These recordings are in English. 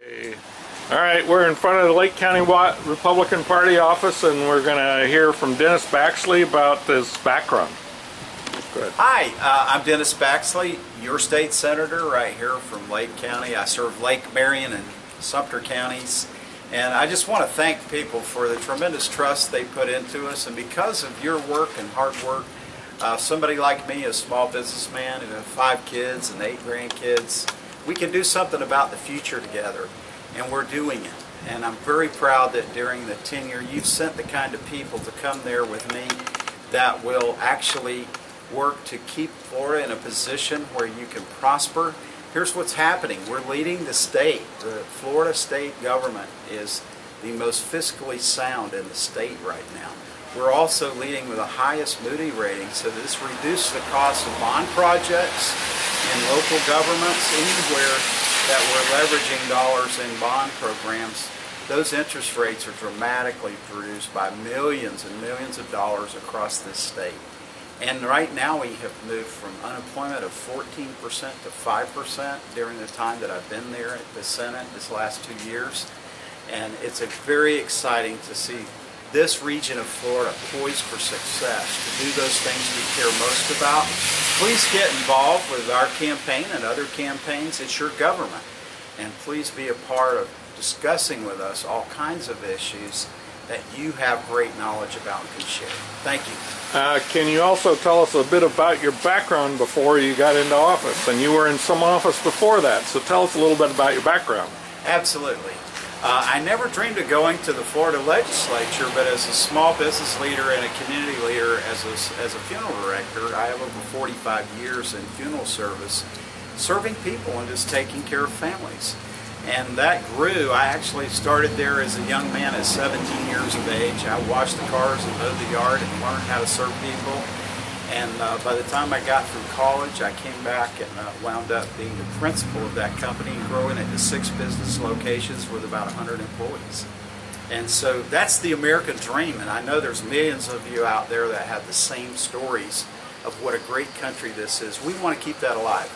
Okay. All right, we're in front of the Lake County Republican Party office, and we're going to hear from Dennis Baxley about this background. Good. Hi, I'm Dennis Baxley, your state senator right here from Lake County. I serve Lake, Marion, and Sumter counties. And I just want to thank people for the tremendous trust they put into us. And because of your work and hard work, somebody like me, a small businessman who has 5 kids and 8 grandkids, we can do something about the future together. And we're doing it. And I'm very proud that during the tenure you've sent the kind of people to come there with me that will actually work to keep Florida in a position where you can prosper. Here's what's happening. We're leading the state. The Florida state government is the most fiscally sound in the state right now. We're also leading with the highest Moody rating, so this reduces the cost of bond projects in local governments. Anywhere that we're leveraging dollars in bond programs, those interest rates are dramatically reduced by millions and millions of dollars across this state. And right now we have moved from unemployment of 14% to 5% during the time that I've been there at the Senate this last 2 years. And it's very exciting to see this region of Florida poised for success, to do those things we care most about. Please get involved with our campaign and other campaigns. It's your government. And please be a part of discussing with us all kinds of issues that you have great knowledge about and can share. Thank you. Can you also tell us a bit about your background before you got into office? And you were in some office before that, so tell us a little bit about your background. Absolutely. I never dreamed of going to the Florida legislature, but as a small business leader and a community leader, as a funeral director, I have over 45 years in funeral service, serving people and just taking care of families. And that grew. I actually started there as a young man at 17 years of age. I washed the cars and mowed the yard and learned how to serve people. And by the time I got through college, I came back and wound up being the principal of that company and growing it to 6 business locations with about 100 employees. And so that's the American dream. And I know there's millions of you out there that have the same stories of what a great country this is. We want to keep that alive.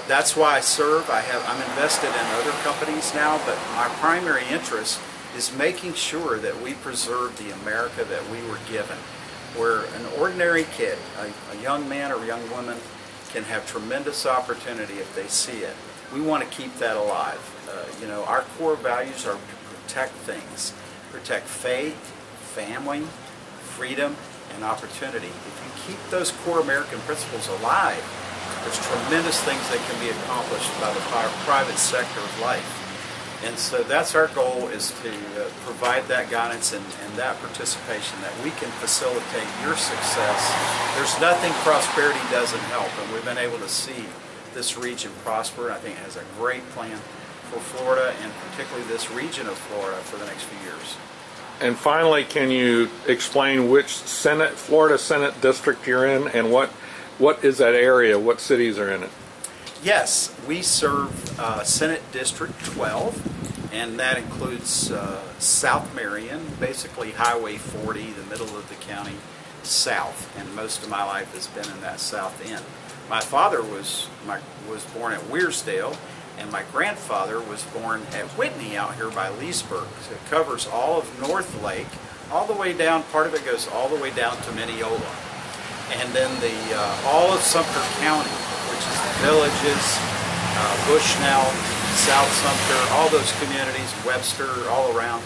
That's why I serve. I'm invested in other companies now, but my primary interest is making sure that we preserve the America that we were given, where an ordinary kid, a young man or young woman, can have tremendous opportunity if they see it. We want to keep that alive. Our core values are to protect things, protect faith, family, freedom, and opportunity. If you keep those core American principles alive, there's tremendous things that can be accomplished by the private sector of life. And so that's our goal, is to provide that guidance and that participation, that we can facilitate your success. There's nothing prosperity doesn't help, and we've been able to see this region prosper. I think it has a great plan for Florida, and particularly this region of Florida, for the next few years. And finally, can you explain which Florida Senate district you're in, and what is that area? What cities are in it? Yes, we serve Senate District 12, and that includes South Marion, basically Highway 40, the middle of the county, south, and most of my life has been in that south end. My father was born at Weirsdale, and my grandfather was born at Whitney out here by Leesburg. So it covers all of North Lake, all the way down, part of it goes all the way down to Mineola. And then all of Sumter County, which is the villages, Bushnell, South Sumter, all those communities, Webster, all around.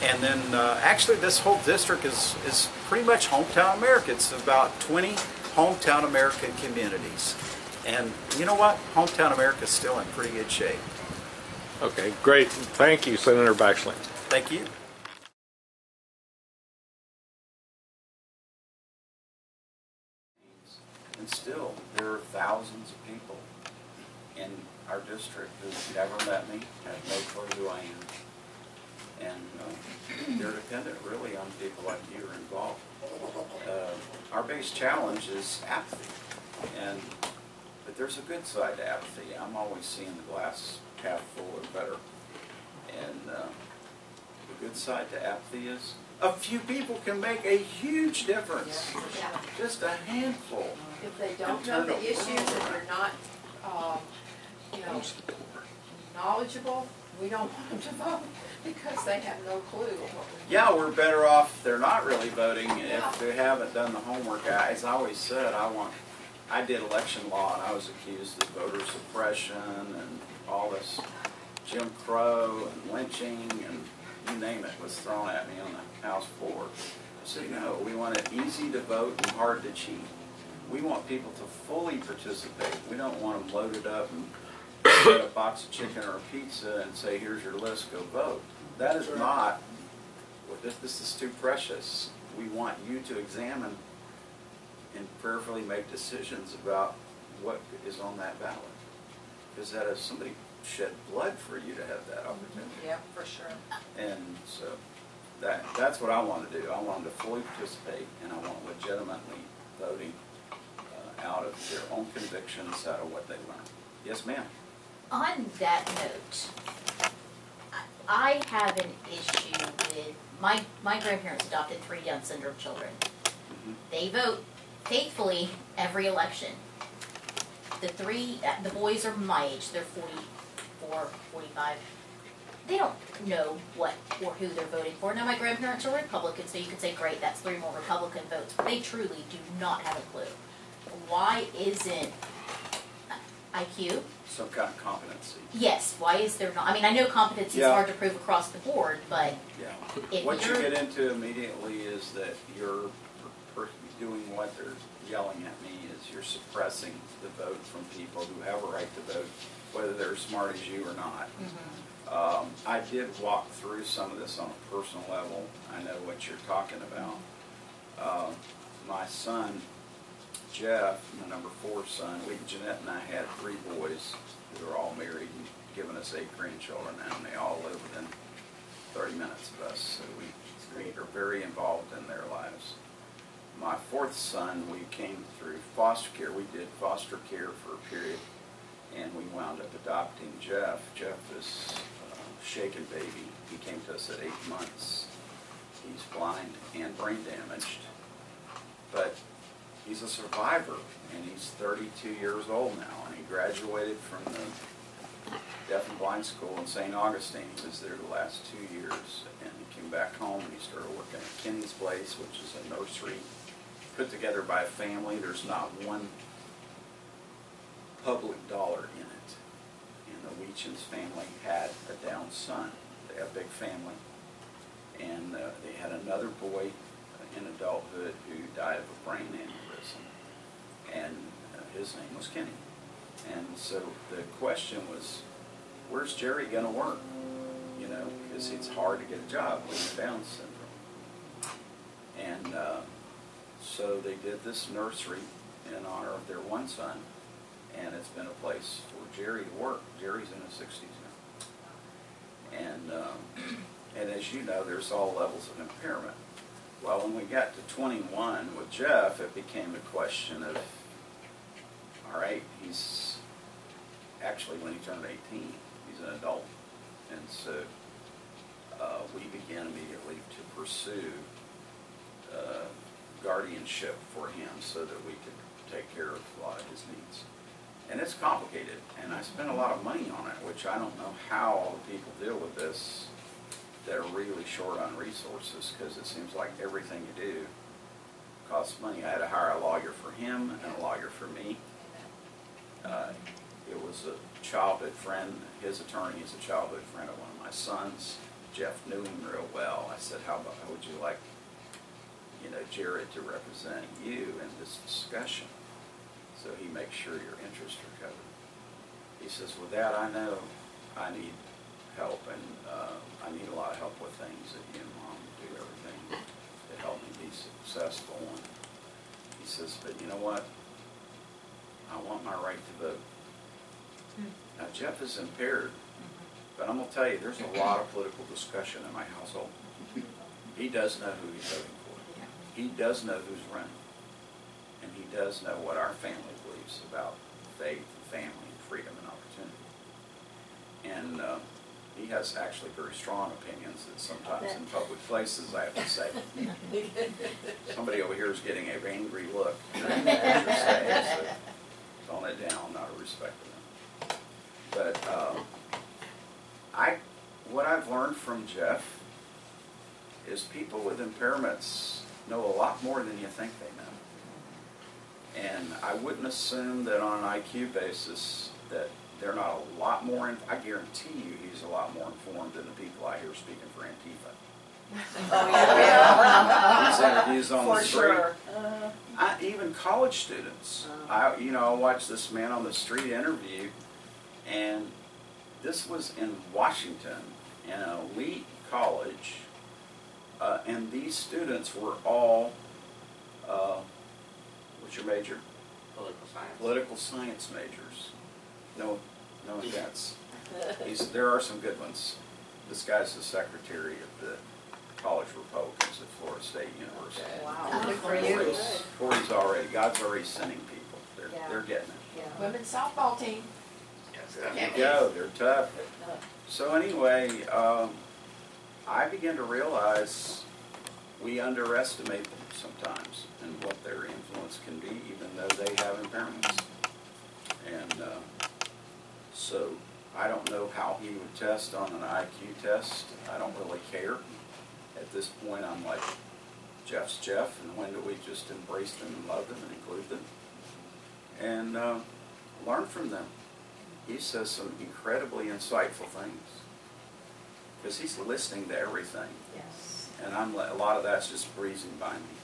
And then actually this whole district is pretty much hometown America. It's about 20 hometown American communities. And you know what? Hometown America is still in pretty good shape. Okay, great. Thank you, Senator Baxley. Thank you. And still, there are thousands of people in our district who've never met me, have no clue who I am. And they're dependent really on people like you who are involved. Our biggest challenge is apathy. But there's a good side to apathy. I'm always seeing the glass half full or better. And the good side to apathy is a few people can make a huge difference. Yeah. Just a handful. If they don't know the issues and they're not, knowledgeable, we don't want them to vote because they have no clue what we're Yeah, we're better off, they're not really voting Yeah. if they haven't done the homework. As I always said, I did election law and I was accused of voter suppression and all this Jim Crow and lynching and you name it was thrown at me on the House floor. So no, we want it easy to vote and hard to cheat. We want people to fully participate. We don't want them loaded up and get a box of chicken or a pizza and say, here's your list, go vote. That is not, well, this is too precious. We want you to examine and prayerfully make decisions about what is on that ballot. Because that is somebody shed blood for you to have that opportunity. Yeah, for sure. And so that's what I want to do. I want them to fully participate, and I want legitimately voting out of their own convictions, out of what they learn. Yes, ma'am. On that note, I have an issue with, my grandparents adopted 3 Down syndrome children. Mm-hmm. They vote faithfully every election. The boys are my age, they're 44, 45. They don't know what or who they're voting for. Now, my grandparents are Republicans, so you could say, great, that's 3 more Republican votes. But they truly do not have a clue. Why isn't IQ? Some kind of competency. Yes, why is there not? I mean, I know competency is Yeah. hard to prove across the board, but Yeah. if What you you're- get into immediately is that you're doing what they're yelling at me is you're suppressing the vote from people who have a right to vote, whether they're as smart as you or not. I did walk through some of this on a personal level. I know what you're talking about. My son, Jeff, my number 4 son, Jeanette and I had 3 boys who were all married and given us 8 grandchildren now, and they all live within 30 minutes of us, so we are very involved in their lives. My 4th son, we came through foster care. We did foster care for a period, and we wound up adopting Jeff. Jeff is a shaken baby. He came to us at 8 months. He's blind and brain damaged, but he's a survivor, and he's 32 years old now, and he graduated from the deaf and blind school in St. Augustine. He was there the last 2 years, and he came back home and he started working at Kenny's Place, which is a nursery put together by a family. There's not one public dollar in it. And the Weechens family had a Down son. They have a big family. And they had another boy in adulthood who died of a brain aneurysm. And his name was Kenny. And so the question was, where's Jerry going to work? You know, because it's hard to get a job when you're Down syndrome. And so they did this nursery in honor of their one son, and it's been a place for Jerry to work. Jerry's in his 60s now. And as you know, there's all levels of impairment. Well, when we got to 21 with Jeff, it became a question of, all right, he's actually, when he turned 18, he's an adult. And so we began immediately to pursue guardianship for him so that we could take care of a lot of his needs. And it's complicated, and I spent a lot of money on it, which I don't know how all the people deal with this that are really short on resources, because it seems like everything you do costs money. I had to hire a lawyer for him and a lawyer for me. It was a childhood friend. His attorney is a childhood friend of one of my sons. Jeff knew him real well. I said, how would you like, you know, Jared to represent you in this discussion so he makes sure your interests are covered? He says, with that, I know I need help, and I need a lot of help with things that you and Mom do everything to help me be successful. And he says, but you know what? I want my right to vote. Now, Jeff is impaired, but I'm going to tell you, there's a lot of political discussion in my household. He does know who he's voting for. He does know who's running. And he does know what our family believes about faith, family, and freedom and opportunity. And he has actually very strong opinions that sometimes in public places, I have to say, somebody over here is getting an angry look. During what you're saying, so tone it down, not a respect to them. But people with impairments know a lot more than you think they know. And I wouldn't assume that on an IQ basis that they're not a lot more, I guarantee you he's a lot more informed than the people I hear speaking for Antifa. Oh, yeah. These interviews on the For street. sure. Even college students. I watched this man on the street interview, and this was in Washington, in an elite college, and these students were all, what's your major? Political science. Political science majors. No offense. There are some good ones. This guy's the secretary of the College Republicans at Florida State University. Wow, good for you. Corey's already, God's already sending people. They're getting it. Women's softball team. There you go, they're tough. So anyway, I begin to realize we underestimate them sometimes and what their influence can be, even though they have impairments. And so I don't know how he would test on an IQ test. I don't really care. At this point, I'm like, Jeff's Jeff, and when do we just embrace them and love them and include them? And learn from them. He says some incredibly insightful things. Because he's listening to everything. Yes. And a lot of that's just breezing by me.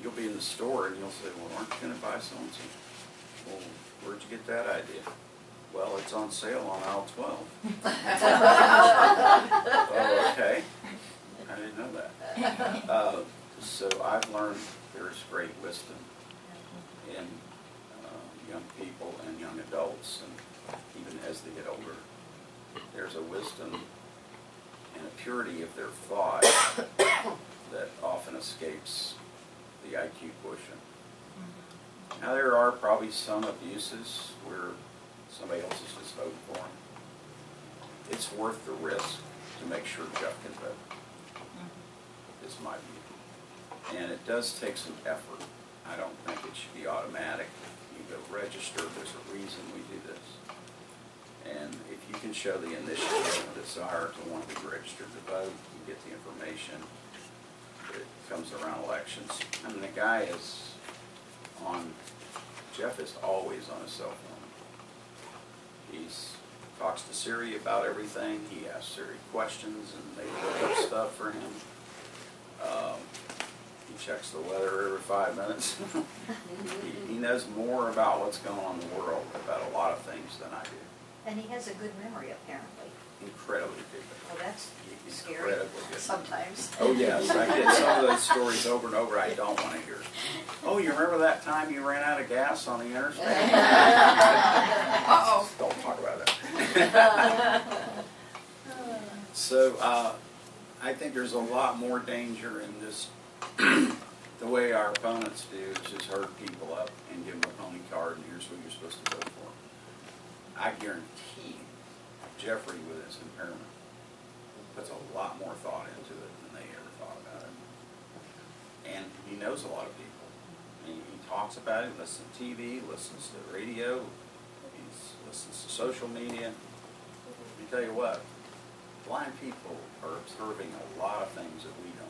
You'll be in the store and you'll say, well, aren't you going to buy so-and-so? Well, where'd you get that idea? Well, it's on sale on aisle 12. Oh, okay. I didn't know that. So I've learned there's great wisdom in young people and young adults, and even as they get older. There's a wisdom and a purity of their thought that often escapes the IQ quotient. Now there are probably some abuses where somebody else is just voting for them. It's worth the risk to make sure Jeff can vote, is my view. And it does take some effort. I don't think it should be automatic. You go register, there's a reason we do this. And if you can show the initiative and desire to want to be registered to vote, you get the information. It comes around elections. I mean, the guy is on, Jeff is always on his cell phone. He talks to Siri about everything. He asks Siri questions, and they look up stuff for him. He checks the weather every 5 minutes. He knows more about what's going on in the world, about a lot of things than I do. And he has a good memory, apparently. Incredibly good. Well, that's scary Incredibly good. sometimes. Oh yes, I get some of those stories over and over I don't want to hear. Oh, you remember that time you ran out of gas on the interstate? Uh-oh. Don't talk about that. So I think there's a lot more danger in this, the way our opponents do, is just herd people up and give them a pony card and here's who you're supposed to vote for. I guarantee Jeffrey, with his impairment, puts a lot more thought into it than they ever thought about it. And he knows a lot of people. He talks about it, listens to TV, listens to radio, he listens to social media. Let me tell you what, blind people are observing a lot of things that we don't.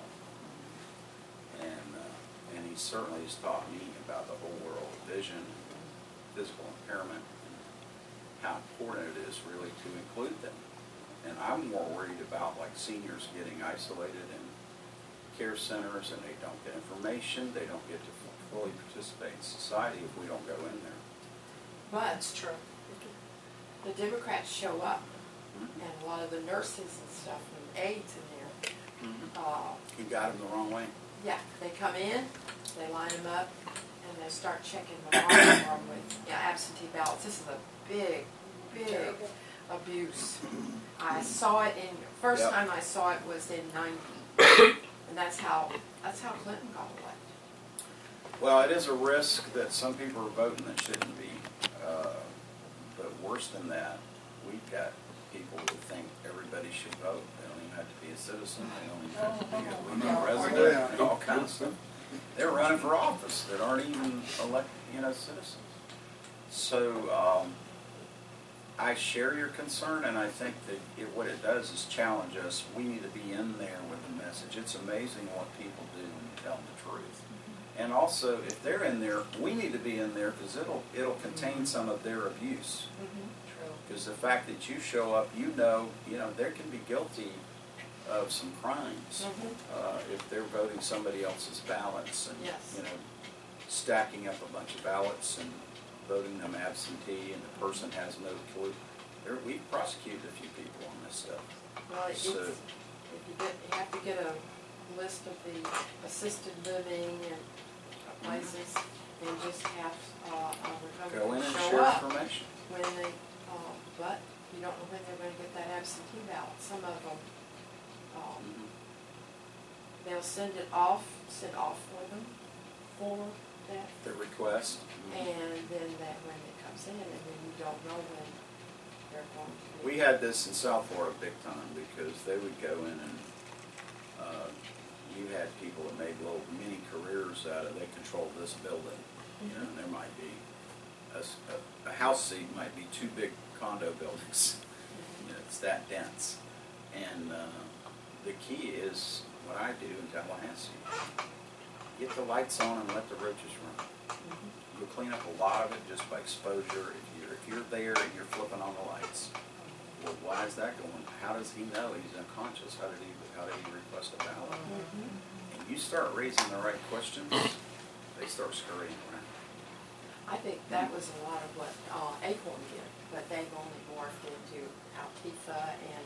And he certainly has taught me about the whole world of vision, physical impairment, and how important it is really to include them. And I'm more worried about like seniors getting isolated in care centers and they don't get information, they don't get to fully participate in society if we don't go in there. But it's true. The Democrats show up, and a lot of the nurses and stuff and aides in there, You got them the wrong way. yeah, they come in, they line them up, and they start checking them off for 'em with absentee ballots. This is a big, big abuse. I saw it first Yep. time I saw it was in '90, and that's how Clinton got elected. Well, it is a risk that some people are voting that shouldn't be. But worse than that, we've got people who think everybody should vote. They don't even have to be a citizen. They don't even have to be a legal resident and all kinds of stuff. They're running for office that aren't even elected, citizens. So I share your concern, and I think that what it does is challenge us. We need to be in there with the message. It's amazing what people do when you tell them the truth. And also, if they're in there, we need to be in there because it'll contain some of their abuse. True. Because the fact that you show up, you know, they can be guilty of some crimes if they're voting somebody else's ballots and Yes. stacking up a bunch of ballots and voting them absentee, and the person has no clue. We've prosecuted a few people on this stuff. Well, it's, So- you have to get a list of the assisted living and places, and just have a Go in Republican and show share up information. when they, but you don't know when they're gonna get that absentee ballot. Some of them, Mhm. they'll send off for them for that, The request. and then that when it comes in, and then you don't know when they're going to. We had this in South Florida big time because they would go in and you had people that made little mini careers out of, they controlled this building. And there might be a house seat might be 2 big condo buildings. It's that dense. And the key is what I do in Tallahassee. Get the lights on and let the roaches run. You'll clean up a lot of it just by exposure. If you're there and you're flipping on the lights, well, why is that going? How does he know he's unconscious? How did he request a ballot? And you start raising the right questions, they start scurrying around. I think that was a lot of what Acorn did, but they've only morphed into Altifa and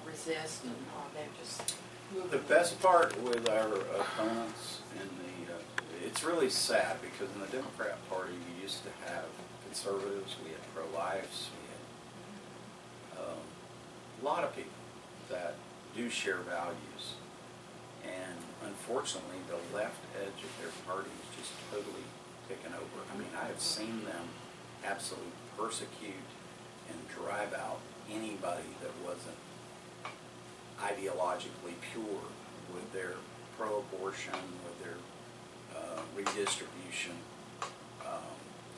Resist, and they're just moving. The best part with our opponents in it's really sad because in the Democrat Party we used to have conservatives, we had pro-lifes, we had a lot of people that do share values. And unfortunately, the left edge of their party is just totally taken over. I mean, I have seen them absolutely persecute and drive out anybody that wasn't ideologically pure with their pro-abortion, with their redistribution.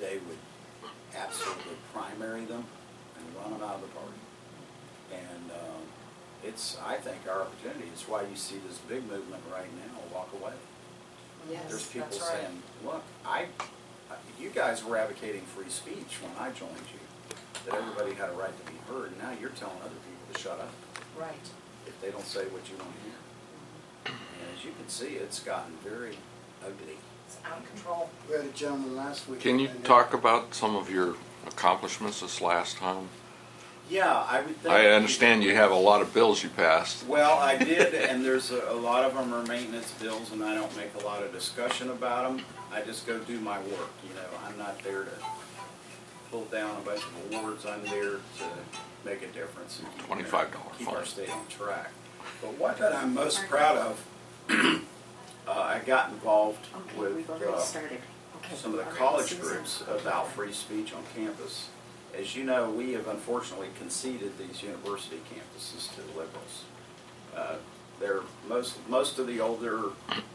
They would absolutely primary them and run them out of the party. And it's, I think, our opportunity. It's why you see this big movement right now, walk away. Yes, There's people that's right. saying, look, you guys were advocating free speech when I joined you, that everybody had a right to be heard. Now you're telling other people to shut up Right. if they don't say what you want to hear. And as you can see, it's gotten very ugly. It's out of control. We had a gentleman last week. Can you talk about some of your accomplishments this last time? Yeah, I would think. I understand you have a lot of bills you passed. Well, I did, and there's a lot of them are maintenance bills, and I don't make a lot of discussion about them. I just go do my work. I'm not there to pull down a bunch of awards. I'm there to make a difference and keep our $25 state on track. But what that I'm most proud of, I got involved Okay, with we've already started. Okay. some of the All right, college Susan. groups about free speech on campus. As you know, we have unfortunately conceded these university campuses to the liberals. They're most of the older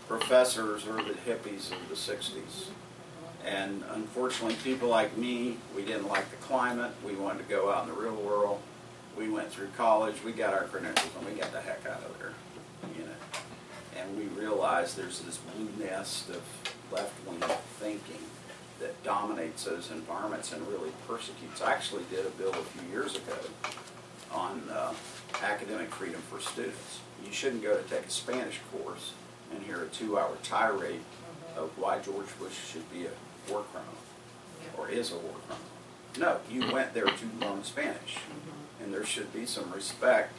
professors are the hippies of the 60s. And unfortunately, people like me, we didn't like the climate. We wanted to go out in the real world. We went through college. We got our credentials, and we got the heck out of there. And we realized there's this blue nest of left-wing thinking that dominates those environments and really persecutes. I actually did a bill a few years ago on academic freedom for students. You shouldn't go to take a Spanish course and hear a 2-hour tirade of why George Bush should be a war criminal or is a war criminal. No, you went there to learn Spanish, and there should be some respect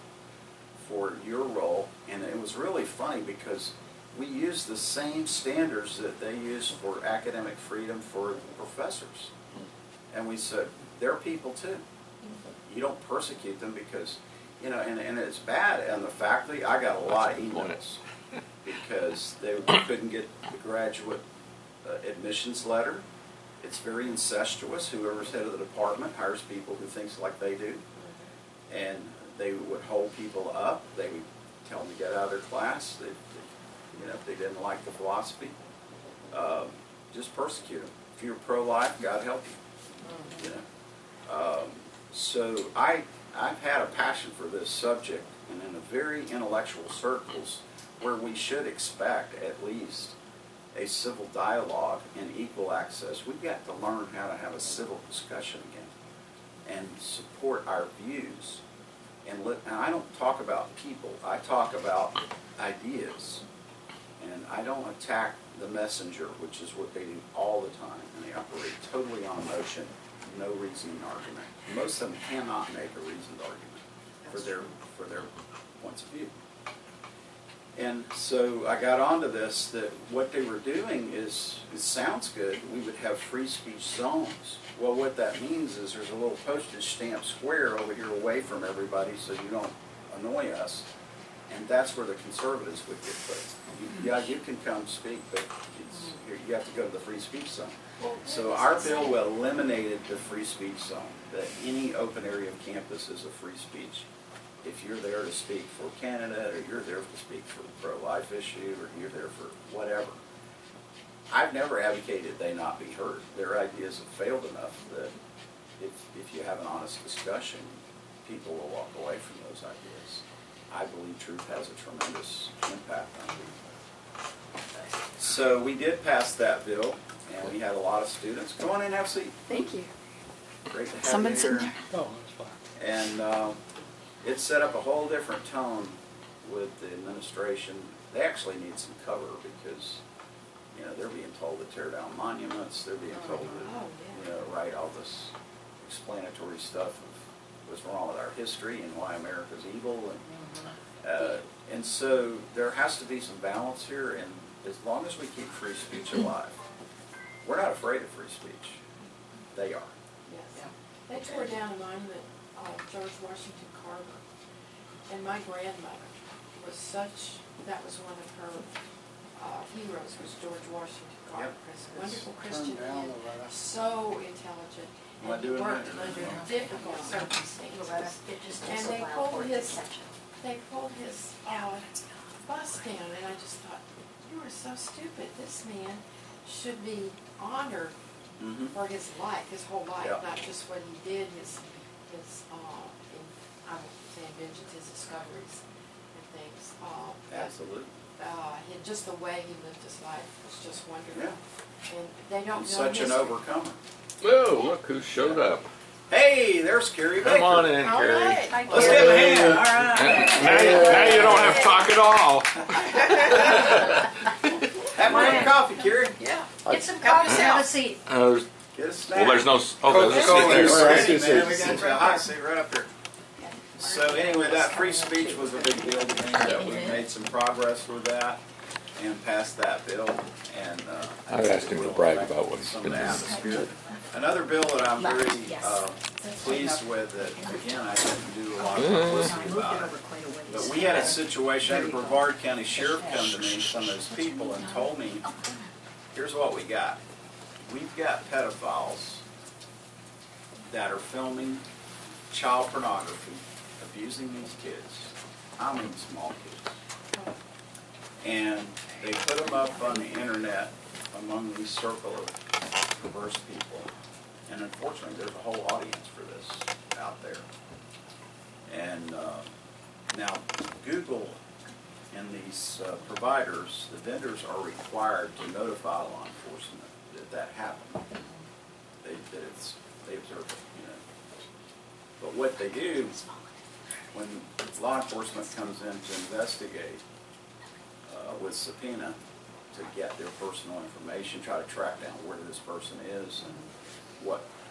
for your role. And it was really funny because we use the same standards that they use for academic freedom for professors. And we said, they're people too. You don't persecute them because, and it's bad. And the faculty, I got a lot of emails because they couldn't get the graduate admissions letter. It's very incestuous. Whoever's head of the department hires people who thinks like they do. And they would hold people up. They would tell them to get out of their class. If they didn't like the philosophy, just persecute them. If you're pro-life, God help you. So I've had a passion for this subject, and in a very intellectual circles where we should expect at least a civil dialogue and equal access, we've got to learn how to have a civil discussion again and support our views. And I don't talk about people, I talk about ideas. And I don't attack the messenger, which is what they do all the time, and they operate totally on emotion, no reasoning argument. Most of them cannot make a reasoned argument for their points of view. And so I got onto this, that what they were doing is, it sounds good, we would have free speech zones. Well, what that means is there's a little postage stamp square over here away from everybody so you don't annoy us. And that's where the conservatives would get put. Yeah, you can come speak, but you have to go to the free speech zone. So our bill eliminated the free speech zone, that any open area of campus is a free speech. If you're there to speak for Canada, or you're there to speak for pro-life issue, or you're there for whatever. I've never advocated they not be heard. Their ideas have failed enough that if you have an honest discussion, people will walk away from those ideas. I believe truth has a tremendous impact on people. So we did pass that bill, and we had a lot of students. Come on in, have a seat. Thank you. Great to have Someone's you in here. there. Oh, that's fine. And it set up a whole different tone with the administration. They actually need some cover because, you know, they're being told to tear down monuments. They're being told to, write all this explanatory stuff of what's wrong with our history and why America's evil. And so there has to be some balance here, and as long as we keep free speech alive, we're not afraid of free speech. They are. Yes. They tore down a monument of George Washington Carver, and my grandmother was that was one of her heroes, was George Washington Carver. Yep. Wonderful Christian man, so intelligent, Am I and he doing worked that? under difficult circumstances. It just And takes a they while pulled for it to his- catch up. They pulled his bus down, and I just thought, you are so stupid. This man should be honored for his life, his whole life, Yeah. not just what he did, his I won't say inventions, his discoveries and things. Absolutely. Just the way he lived his life was just wonderful. Yeah. And they don't know Such an history. overcomer. Whoa, look who showed up. Hey, there's Carrie Baker. Come on in, All Carrie. right. Let's give him a hand. All right. Now you don't have to talk at all. Have a cup of coffee, Carrie. Yeah. Get some coffee, have a seat. Get a snack. Well, there's no. Oh, there's a Coca-Cola seat is there. ready, man. We got a hot seat right up here. So anyway, that free speech was a big deal to me. That we made some progress with that and passed that bill. And I've asked him to brag about what he's some been of the doing. atmosphere. Another bill that I'm very Yes. pleased with, that again I didn't do a lot of publicity about it. But we had a situation, I had a Brevard County Sheriff come to me, some of those people, and told me, here's what we got. We've got pedophiles that are filming child pornography, abusing these kids. I mean small kids. And they put them up on the internet among these circle of perverse people. And unfortunately, there's a whole audience for this out there. And now, Google and these providers, the vendors, are required to notify law enforcement that happened. They observe it, you know. But what they do, when law enforcement comes in to investigate with subpoena to get their personal information, try to track down where this person is and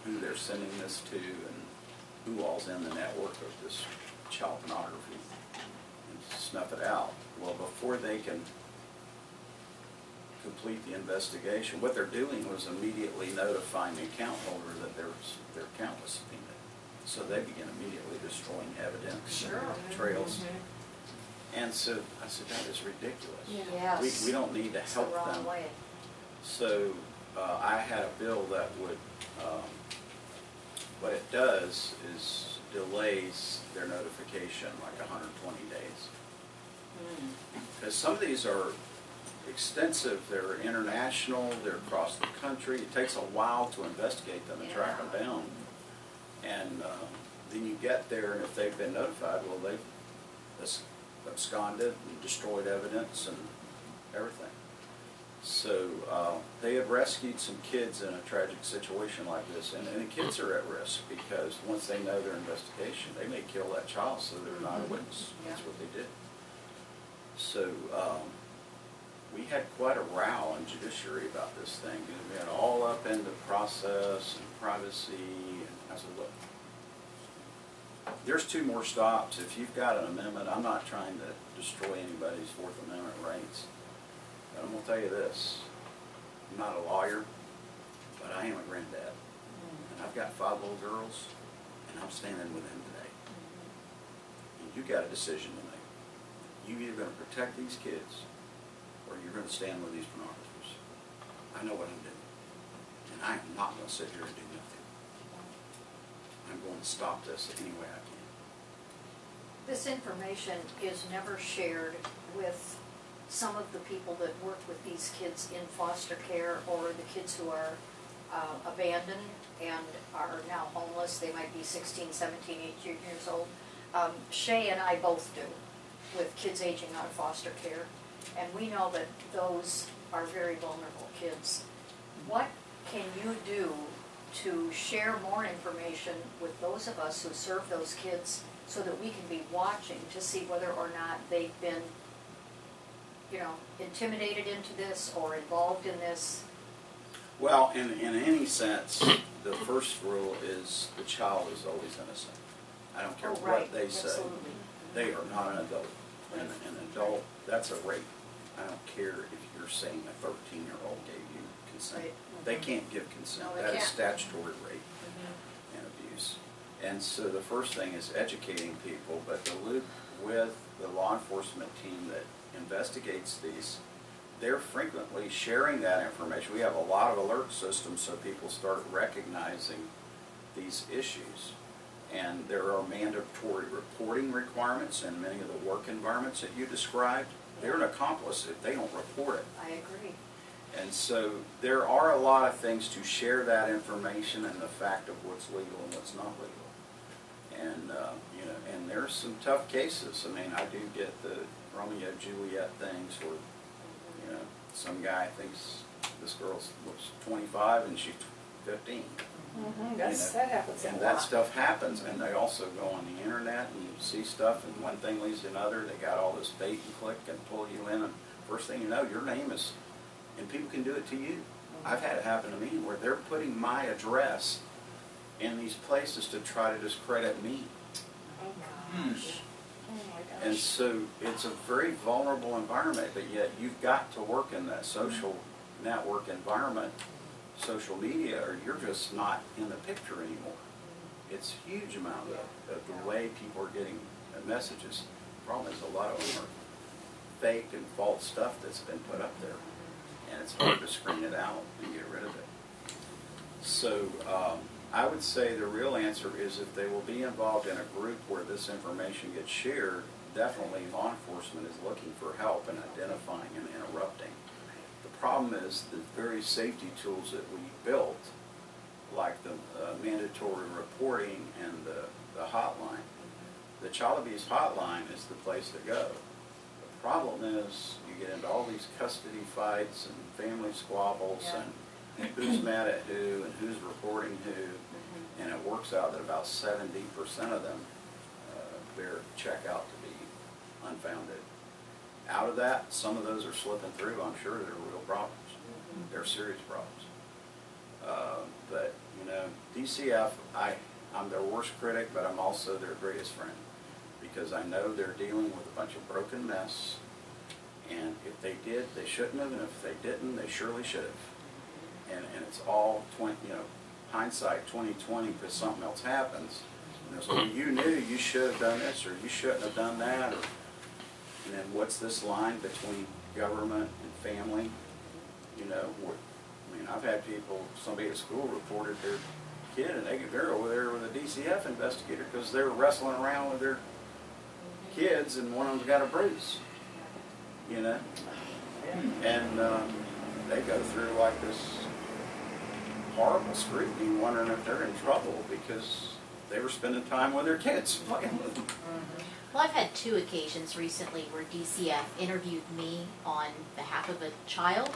who they're sending this to and who all's in the network of this child pornography, and snuff it out. Well, before they can complete the investigation, what they're doing was immediately notifying the account holder that their account was subpoenaed. So they begin immediately destroying evidence, trails. And so I said, that is ridiculous. Yes. We don't need to It's the help them. wrong way. So I had a bill that would, what it does is delays their notification like 120 days. Because some of these are extensive, they're international, they're across the country. It takes a while to investigate them and track them down. And then you get there, and if they've been notified, well, they've absconded and destroyed evidence and everything. So they had rescued some kids in a tragic situation like this, and the kids are at risk because once they know their investigation, they may kill that child so they're not a witness. That's what they did. So we had quite a row in judiciary about this thing. We had all up into process and privacy, and I said, look, there's 2 more stops. If you've got an amendment, I'm not trying to destroy anybody's Fourth Amendment rights. But I'm going to tell you this, I'm not a lawyer, but I am a granddad. And I've got 5 little girls, and I'm standing with them today. And you got a decision to make. You're either going to protect these kids, or you're going to stand with these pornographers. I know what I'm doing. And I am not going to sit here and do nothing. I'm going to stop this any way I can. This information is never shared with some of the people that work with these kids in foster care, or the kids who are abandoned and are now homeless. They might be 16, 17, 18 years old. Shay and I both do, with kids aging out of foster care. And we know that those are very vulnerable kids. What can you do to share more information with those of us who serve those kids so that we can be watching to see whether or not they've been, you know, intimidated into this or involved in this? Well, in any sense, the first rule is the child is always innocent. I don't care what they say. Absolutely. They are not an adult. And an adult, that's a rape. I don't care if you're saying a 13-year-old gave you consent. Right. They can't give consent. No, they That is can't. statutory rape and abuse. And so the first thing is educating people, but the loop with the law enforcement team that investigates these, they're frequently sharing that information. We have a lot of alert systems so people start recognizing these issues. And there are mandatory reporting requirements in many of the work environments that you described. They're an accomplice if they don't report it. I agree. And so there are a lot of things to share that information and the fact of what's legal and what's not legal. And you know, and there's some tough cases. I mean, I do get the Romeo Juliet things where, you know, some guy thinks this girl looks 25 and she's 15. That happens a And lot. that stuff happens, and they also go on the internet and you see stuff, and one thing leads to another. They got all this bait and click and pull you in, and first thing you know, your name is, and people can do it to you. I've had it happen to me where they're putting my address in these places to try to discredit me. Oh my gosh. Oh my gosh. And so it's a very vulnerable environment, but yet you've got to work in that social network environment, social media, or you're just not in the picture anymore. It's a huge amount of the way people are getting messages. The problem is a lot of them are fake and false stuff that's been put up there, and it's hard to screen it out and get rid of it. So I would say the real answer is if they will be involved in a group where this information gets shared, definitely law enforcement is looking for help in identifying and interrupting. The problem is the very safety tools that we built, like the mandatory reporting and the hotline. The child abuse hotline is the place to go. The problem is you get into all these custody fights and family squabbles and who's mad at who and who's reporting who, and it works out that about 70% of them check out to be unfounded. Out of that, some of those are slipping through. I'm sure they're real problems. They're serious problems. But, you know, DCF, I'm their worst critic, but I'm also their greatest friend, because I know they're dealing with a bunch of broken mess, and if they did, they shouldn't have, and if they didn't, they surely should have. And it's all, hindsight 20/20, because something else happens. And there's like, you knew you should have done this, or you shouldn't have done that, or, and then what's this line between government and family? You know, I mean, I've had somebody at school reported their kid, and they're over there with a DCF investigator because they were wrestling around with their kids, and one of them's got a bruise. You know, and they go through like this horrible scrutiny, wondering if they're in trouble because they were spending time with their kids, playing with them. Well, I've had 2 occasions recently where DCF interviewed me on behalf of a child,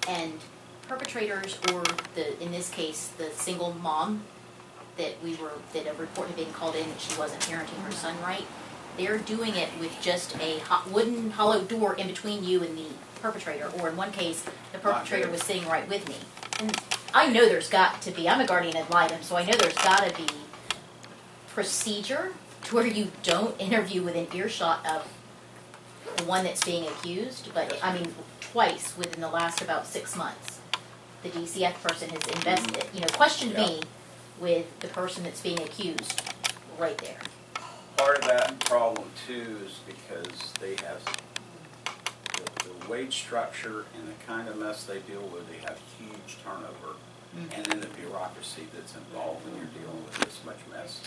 and perpetrators, or in this case, the single mom that a report had been called in that she wasn't parenting her son right, they're doing it with just a wooden hollow door in between you and the perpetrator, or in one case, the perpetrator was sitting right with me. And I know there's got to be, I'm a guardian ad litem, so I know there's got to be procedure to where you don't interview within earshot of the one that's being accused, but I mean, twice within the last about 6 months, the DCF person has questioned me with the person that's being accused right there. Part of that problem too is because they have the wage structure and the kind of mess they deal with, they have huge turnover. And then the bureaucracy that's involved when you're dealing with this much mess.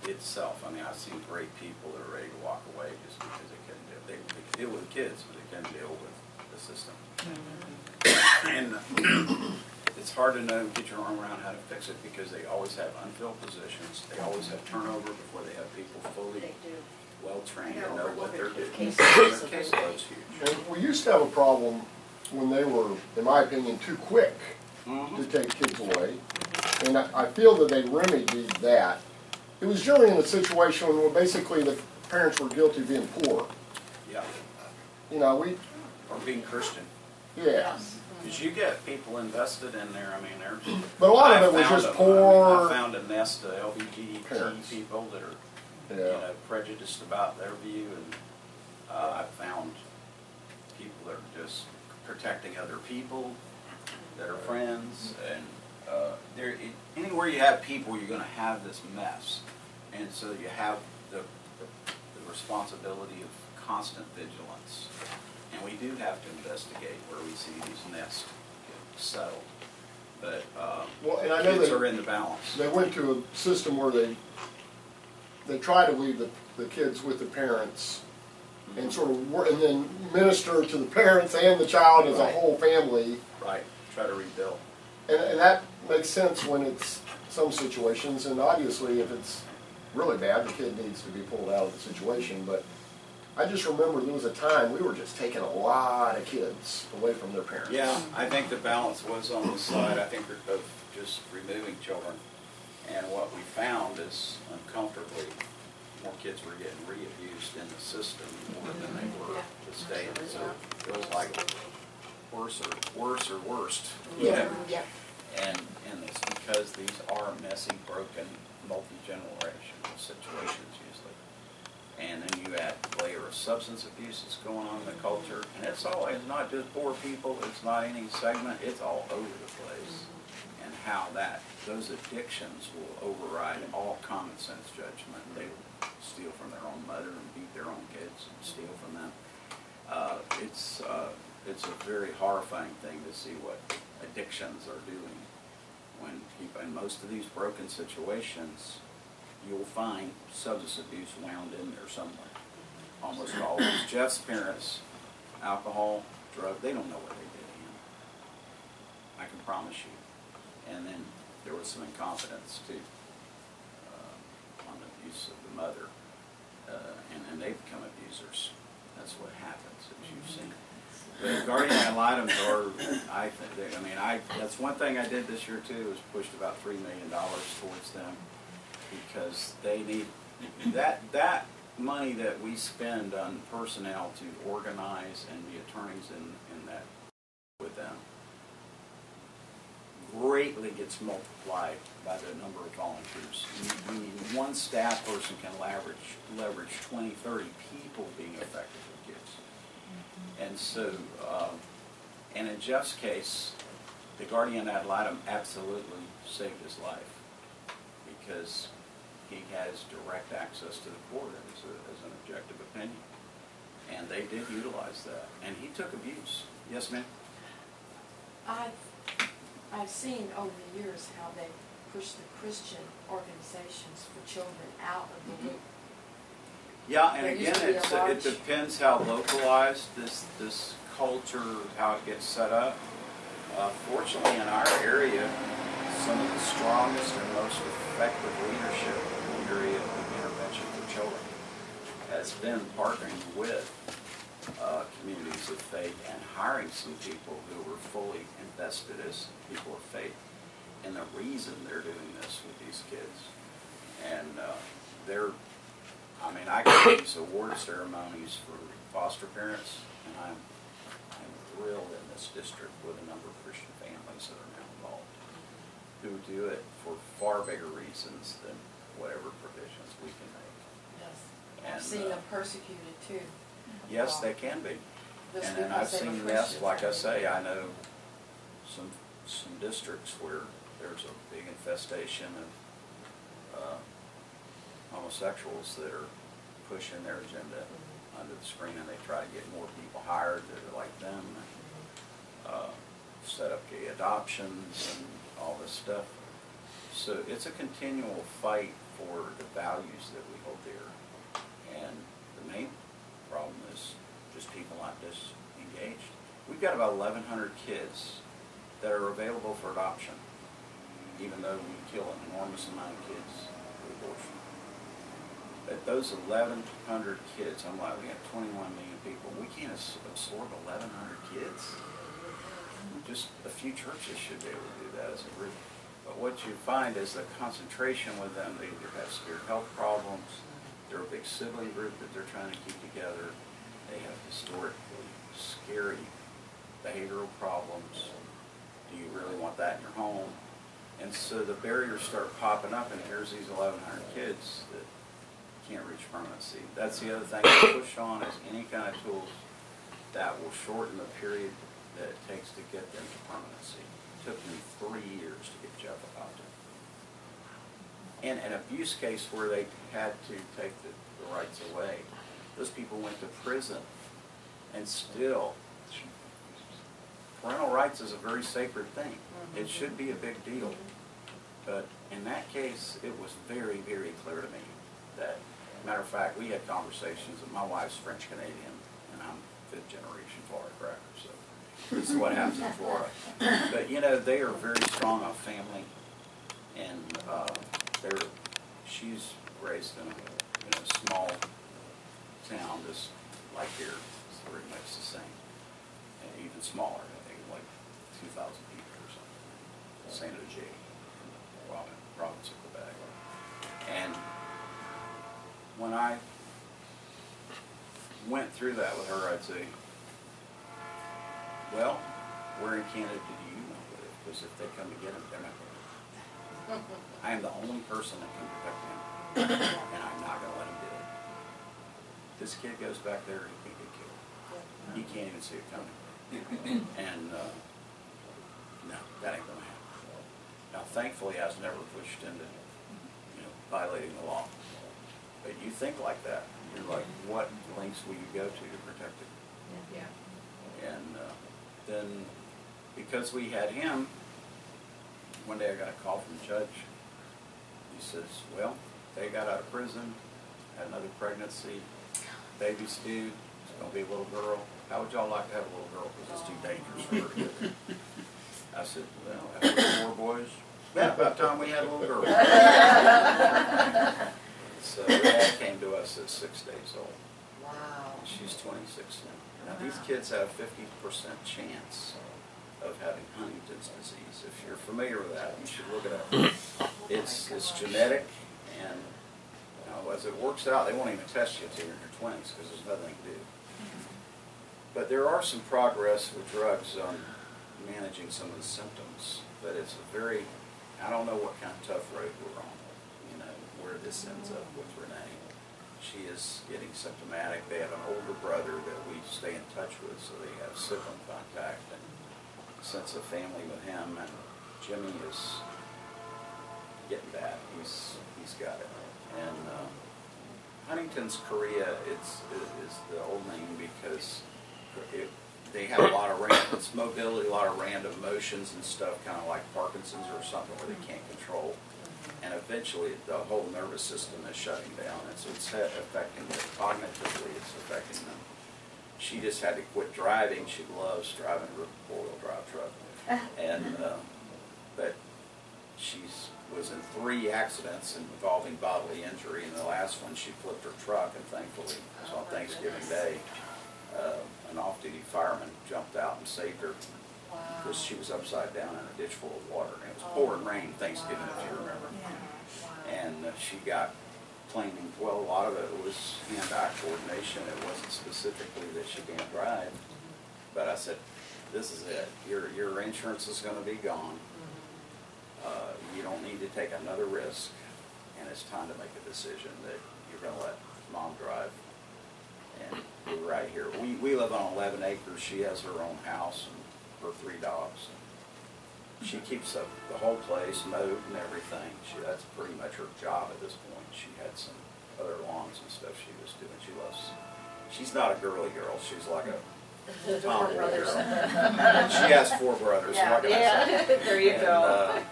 Itself, I mean, I've seen great people that are ready to walk away just because they couldn't deal. They could deal with the kids, but they couldn't deal with the system. And it's hard to get your arm around how to fix it because they always have unfilled positions. They always have turnover before they have people fully well-trained and know what they're doing. Their caseload's huge. And we used to have a problem when they were, in my opinion, too quick to take kids away. And I feel that they remedied that. It was generally in a situation where basically the parents were guilty of being poor. Yeah. You know, Or being Christian. yeah. Because you get people invested in there, I mean, they're... But a lot of it was just poor... I found a nest of LGBT parents. people that are prejudiced about their view, and I found people that are just protecting other people that are friends, and anywhere you have people, you're going to have this mess, and so you have the responsibility of constant vigilance, and we do have to investigate where we see these nests get settled, but well, and I know kids are in the balance. They went to a system where they try to leave the kids with the parents and sort of work, and then minister to the parents and the child as a whole family. Right, try to rebuild. And that makes sense when it's some situations, and obviously if it's really bad, the kid needs to be pulled out of the situation. But I just remember there was a time we were just taking a lot of kids away from their parents. Yeah, I think the balance was on the side, I think, of just removing children. And what we found is uncomfortably more kids were getting re-abused in the system more than they were to stay in it. So it was like worse or worst. Yeah. And it's because these are messy, broken, multi-generational situations usually. And then you add a layer of substance abuse that's going on in the culture. And it's always not just poor people, it's not any segment, it's all over the place. And how those addictions will override all common sense judgment. They will steal from their own mother and beat their own kids and steal from them. It's a very horrifying thing to see what addictions are doing when people, in most of these broken situations, you'll find substance abuse wound in there somewhere. Almost always. Jeff's parents, alcohol, drug, they don't know what they did to him. I can promise you. And then there was some incompetence too, on the abuse of the mother, and they become abusers. That's what happens, as you've seen. The guardian ad litem are, I think, that's one thing I did this year too, is pushed about $3 million towards them, because they need that money that we spend on personnel to organize and the attorneys in that with them greatly gets multiplied by the number of volunteers. I mean, one staff person can leverage 20, 30 people being effective with kids. And so, and in Jeff's case, the guardian ad litem absolutely saved his life because he has direct access to the court as an objective opinion. And they did utilize that. And he took abuse. Yes, ma'am? I've seen over the years how they push the Christian organizations for children out of the loop. Yeah, and There again, used to be a it large- depends how localized this culture, how it gets set up. Fortunately, in our area, some of the strongest and most effective leadership in the area of intervention for children has been partnering with communities of faith and hiring some people who were fully invested as people of faith. And the reason they're doing this with these kids, and I go to these award ceremonies for foster parents, and I'm thrilled in this district with a number of Christian families that are now involved, who do it for far bigger reasons than whatever provisions we can make. Yes. And, I've seen them persecuted too. Yes, they can be. Just And then because I've they were seen, yes, Christians, like I mean, say, I know some districts where there's a big infestation of homosexuals that are pushing their agenda under the screen, and they try to get more people hired that are like them, and set up gay adoptions and all this stuff. So it's a continual fight for the values that we hold dear. And the main problem is just people not disengaged. We've got about 1,100 kids that are available for adoption, even though we kill an enormous amount of kids with abortion. But those 1,100 kids, I'm like, we have 21 million people. We can't absorb 1,100 kids. Just a few churches should be able to do that as a group. But what you find is the concentration with them, they either have severe health problems, they're a big sibling group that they're trying to keep together, they have historically scary behavioral problems. Do you really want that in your home? And so the barriers start popping up, and here's these 1,100 kids that can't reach permanency. That's the other thing we push on, is any kind of tools that will shorten the period that it takes to get them to permanency. It took me 3 years to get Jeff adopted. In an abuse case where they had to take the rights away, those people went to prison, and still, parental rights is a very sacred thing. It should be a big deal. But in that case, it was very, very clear to me that, matter of fact, we had conversations, and my wife's French Canadian, and I'm 5th generation Florida cracker, so this is what happens in Florida. But you know, they are very strong on family, and she's raised in a small town just like here, it's pretty much the same, and even smaller, I think like 2,000 people or something, Saint Leger, province of Quebec. And when I went through that with her, I'd say, well, where in Canada do you live? Because if they come to get him, they're not going to. I am the only person that can protect him, and I'm not going to let him do it. This kid goes back there, he can't get killed. He can't even see it coming. And no, that ain't going to happen. Now, thankfully, I was never pushed into violating the law. But you think like that. You're like, what lengths will you go to protect it? Yeah. And then, because we had him, one day I got a call from the judge. He says, well, they got out of prison, had another pregnancy, baby's due, it's going to be a little girl. How would y'all like to have a little girl? Because it's too dangerous for her to get there. I said, well, after 4 boys, yeah, about time we had a little girl. So Dad came to us at 6 days old. Wow. She's 26 now. Now these kids have 50% chance of having Huntington's disease. If you're familiar with that, you should look it up. It's genetic, and as it works out, they won't even test you until you're in your 20s because there's nothing to do. But there are some progress with drugs on managing some of the symptoms, but it's a very, I don't know what kind of tough road we're on, where this ends up with Renee. She is getting symptomatic. They have an older brother that we stay in touch with, so they have sibling contact and sense of family with him. And Jimmy is getting bad. He's got it. And Huntington's chorea is the old name because they have a lot of random mobility, a lot of random motions and stuff, kind of like Parkinson's or something where they can't control. And eventually the whole nervous system is shutting down, and so it's affecting them cognitively. It's affecting them. She just had to quit driving. She loves driving a four-wheel drive truck, and but She was in 3 accidents involving bodily injury, and the last one she flipped her truck, and thankfully, it was on Thanksgiving Day. An off-duty fireman jumped out and saved her because she was upside down in a ditch full of water. And it was pouring rain Thanksgiving, if you remember. And she got claiming, well, a lot of it was hand-eye coordination. It wasn't specifically that she can't drive. But I said, this is it. Your insurance is going to be gone. You don't need to take another risk. And it's time to make a decision that you're going to let Mom drive. And we're right here. We live on 11 acres. She has her own house and her 3 dogs. She keeps the whole place mowed and everything. That's pretty much her job at this point. She had some other lawns and stuff she was doing. She's not a girly girl. She's like a tomboy girl. She has 4 brothers. Yeah, What can I say? there you go.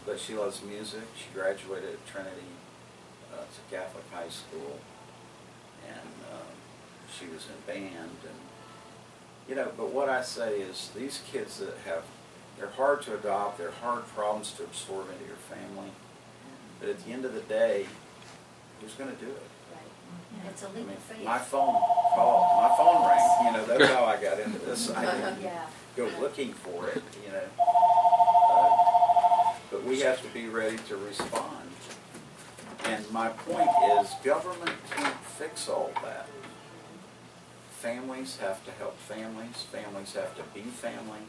But she loves music. She graduated at Trinity. It's a Catholic high school. And she was in band. And but what I say is these kids that they're hard to adopt, they're hard problems to absorb into your family. But at the end of the day, who's going to do it? Yeah, it's a leap of faith. My phone rang. That's how I got into this. I didn't go looking for it. But we have to be ready to respond. And my point is, government can't fix all that. Families have to help families. Families have to be family.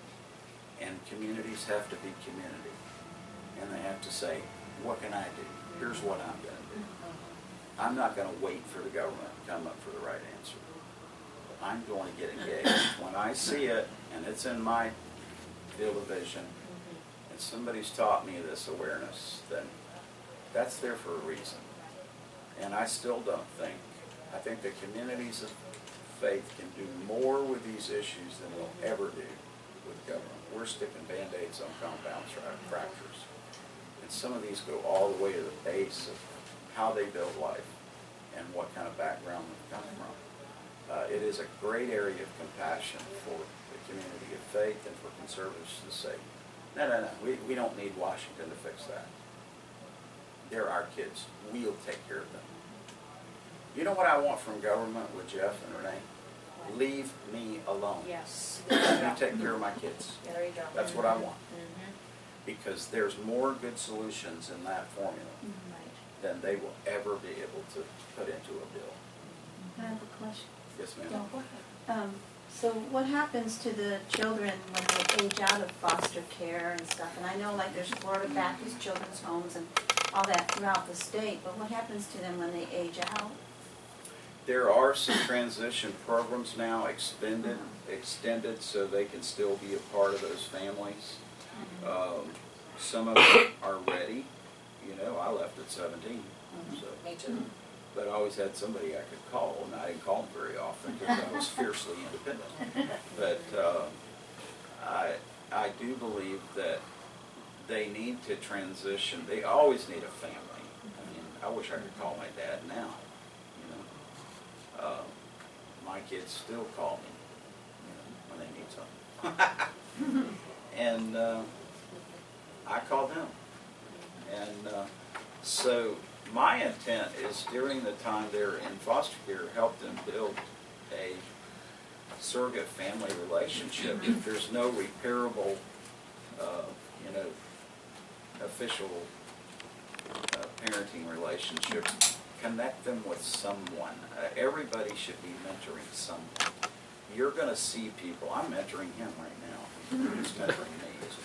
And communities have to be community. And they have to say, what can I do? Here's what I'm going to do. I'm not going to wait for the government to come up for the right answer. I'm going to get engaged. When I see it, and it's in my field of vision, and somebody's taught me this awareness, then that's there for a reason. And I still don't think, I think the communities of faith can do more with these issues than we'll ever do with government. We're sticking Band-Aids on compound fractures. And some of these go all the way to the base of how they build life and what kind of background they come from. It is a great area of compassion for the community of faith and for conservatives to say, no, we don't need Washington to fix that. They're our kids. We'll take care of them. You know what I want from government with Jeff and Renee? Leave me alone. Yes. You take care of my kids. Yeah, there you go. That's what I want. Because there's more good solutions in that formula than they will ever be able to put into a bill. I have a question. Yes, ma'am. Yeah, go ahead. So what happens to the children when they age out of foster care and stuff? And I know like there's Florida Baptist Children's Homes and all that throughout the state, but what happens to them when they age out? There are some transition programs now extended so they can still be a part of those families. Some of them are ready. I left at 17. So. Me too. But I always had somebody I could call, and I didn't call them very often because I was fiercely independent. But I do believe that they need to transition. They always need a family. I wish I could call my dad now. My kids still call me, when they need something. And I call them. And so my intent is during the time they're in foster care, help them build a surrogate family relationship. If there's no repairable, official parenting relationship, connect them with someone. Everybody should be mentoring someone. You're going to see people. I'm mentoring him right now. He's mentoring me as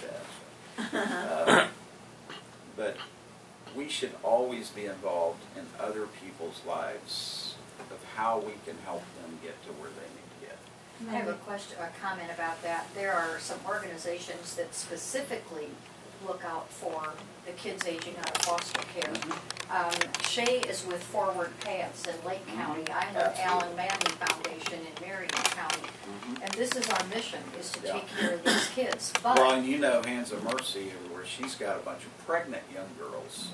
dad. But we should always be involved in other people's lives of how we can help them get to where they need to get. I have a comment about that. There are some organizations that specifically look out for the kids aging out of foster care. Shay is with Forward Paths in Lake County. I'm with Alan Manley Foundation in Marion County. And this is our mission, is to take care of these kids. But Well, and Hands of Mercy, where she's got a bunch of pregnant young girls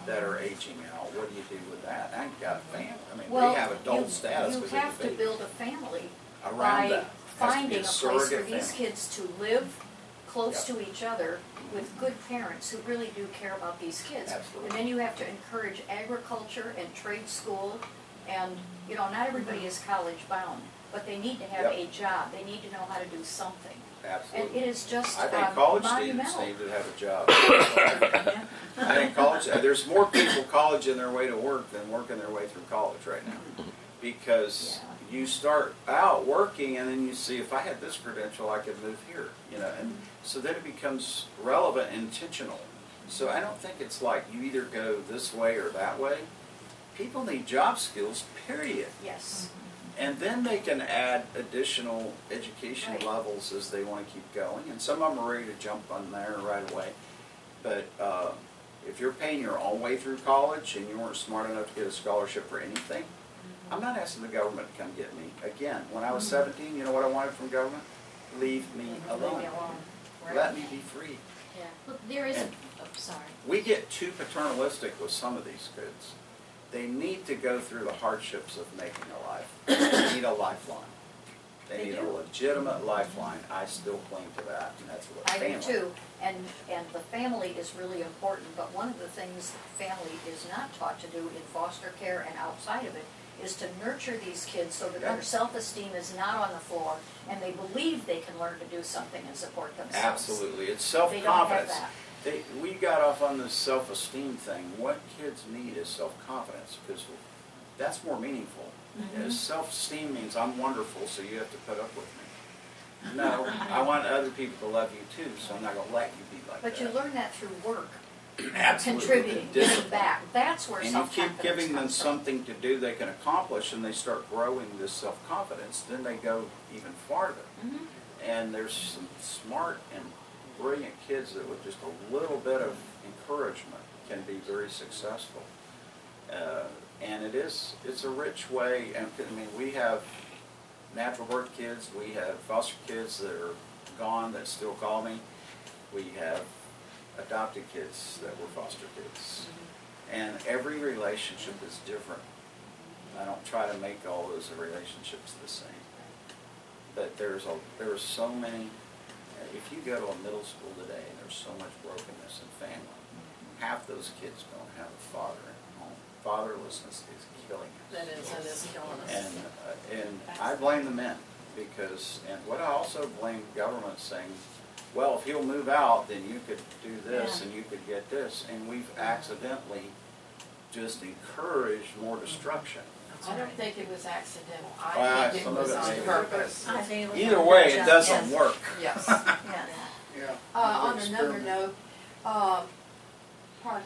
that are aging out. What do you do with that? I ain't got a family. well, they have adult status. you because they have to build a family around by that. Has to be finding a place for surrogate these family. kids to live close to each other with good parents who really do care about these kids. Absolutely. And then you have to encourage agriculture and trade school, and, you know, not everybody is college bound, but they need to have Yep. a job, they need to know how to do something. And Absolutely. it is just I think college students monumental. need to have a job. I think there's more people college in their way to work than working their way through college right now. Because you start out working and then you see, if I had this credential, I could move here, you know, and so then it becomes relevant and intentional. So I don't think it's like you either go this way or that way. People need job skills, period. Yes. And then they can add additional education Right. levels as they want to keep going. And some of them are ready to jump on there right away. But if you're paying your own way through college and you weren't smart enough to get a scholarship for anything, I'm not asking the government to come get me. Again, when I was 17, you know what I wanted from government? Leave me alone. Let me be free. Yeah. Look, there is, And- oh, sorry. We get too paternalistic with some of these kids. They need to go through the hardships of making a life. They need a lifeline. They need a legitimate lifeline. I still cling to that, and that's what I family. do too, and the family is really important, but one of the things that family is not taught to do in foster care and outside of it is to nurture these kids so that Yeah. their self-esteem is not on the floor and they believe they can learn to do something and support themselves. Absolutely, it's They don't have self-confidence. that. We got off on this self-esteem thing. What kids need is self-confidence, because that's more meaningful. Self-esteem means I'm wonderful, so you have to put up with me. No, I want other people to love you too, so I'm not going to let you be like that. But you learn that through work, Absolutely. contributing, giving Discipline. back. That's where And you self-confidence keep giving them comes from. something to do they can accomplish, and they start growing this self-confidence, then they go even farther. And there's some smart and brilliant kids that with just a little bit of encouragement can be very successful. And it's a rich way. And I mean, we have natural birth kids, we have foster kids that are gone that still call me, we have adopted kids that were foster kids. And every relationship is different. I don't try to make all those relationships the same. But there are so many. If you go to a middle school today, there's so much brokenness in family. Half those kids don't have a father in the home. Fatherlessness is killing us. That is killing us. And I blame the men, because, and what I also blame government saying, well, if he'll move out, then you could do this and you could get this. And we've accidentally just encouraged more destruction. I don't think it was accidental. Well, I think it some of was it on may be. purpose. I think it was Either on way, purpose. it doesn't Yes. work. Yes. Yes. Yeah. On another note, park.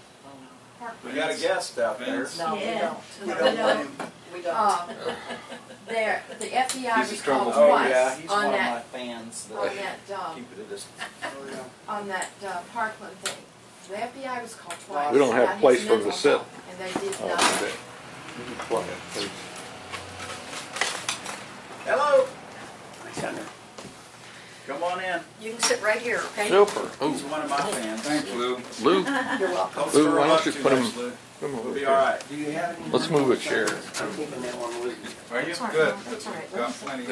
We got a guest out there. No, we Yeah. don't. We don't want him. We don't. There, the FBI He's a was called troublemaker. Oh yeah, twice he's on one of my that, fans. on That that, keep it a distance. Oh, yeah. on that Parkland thing. The FBI was called twice. We don't have about his place for him to mental sit. health, And they did nothing. Hello. Come on in. You can sit right here, okay? Super. He's one of my fans. Thanks, Lou. Lou, You're welcome. Don't Lou, stir why him don't up you too put much, him- Lou. put him We'll over be here. all right. Do you have any? Let's move a chair. I'm keeping that one loose. Are you? It's all right. Good. It's all right. Got plenty of.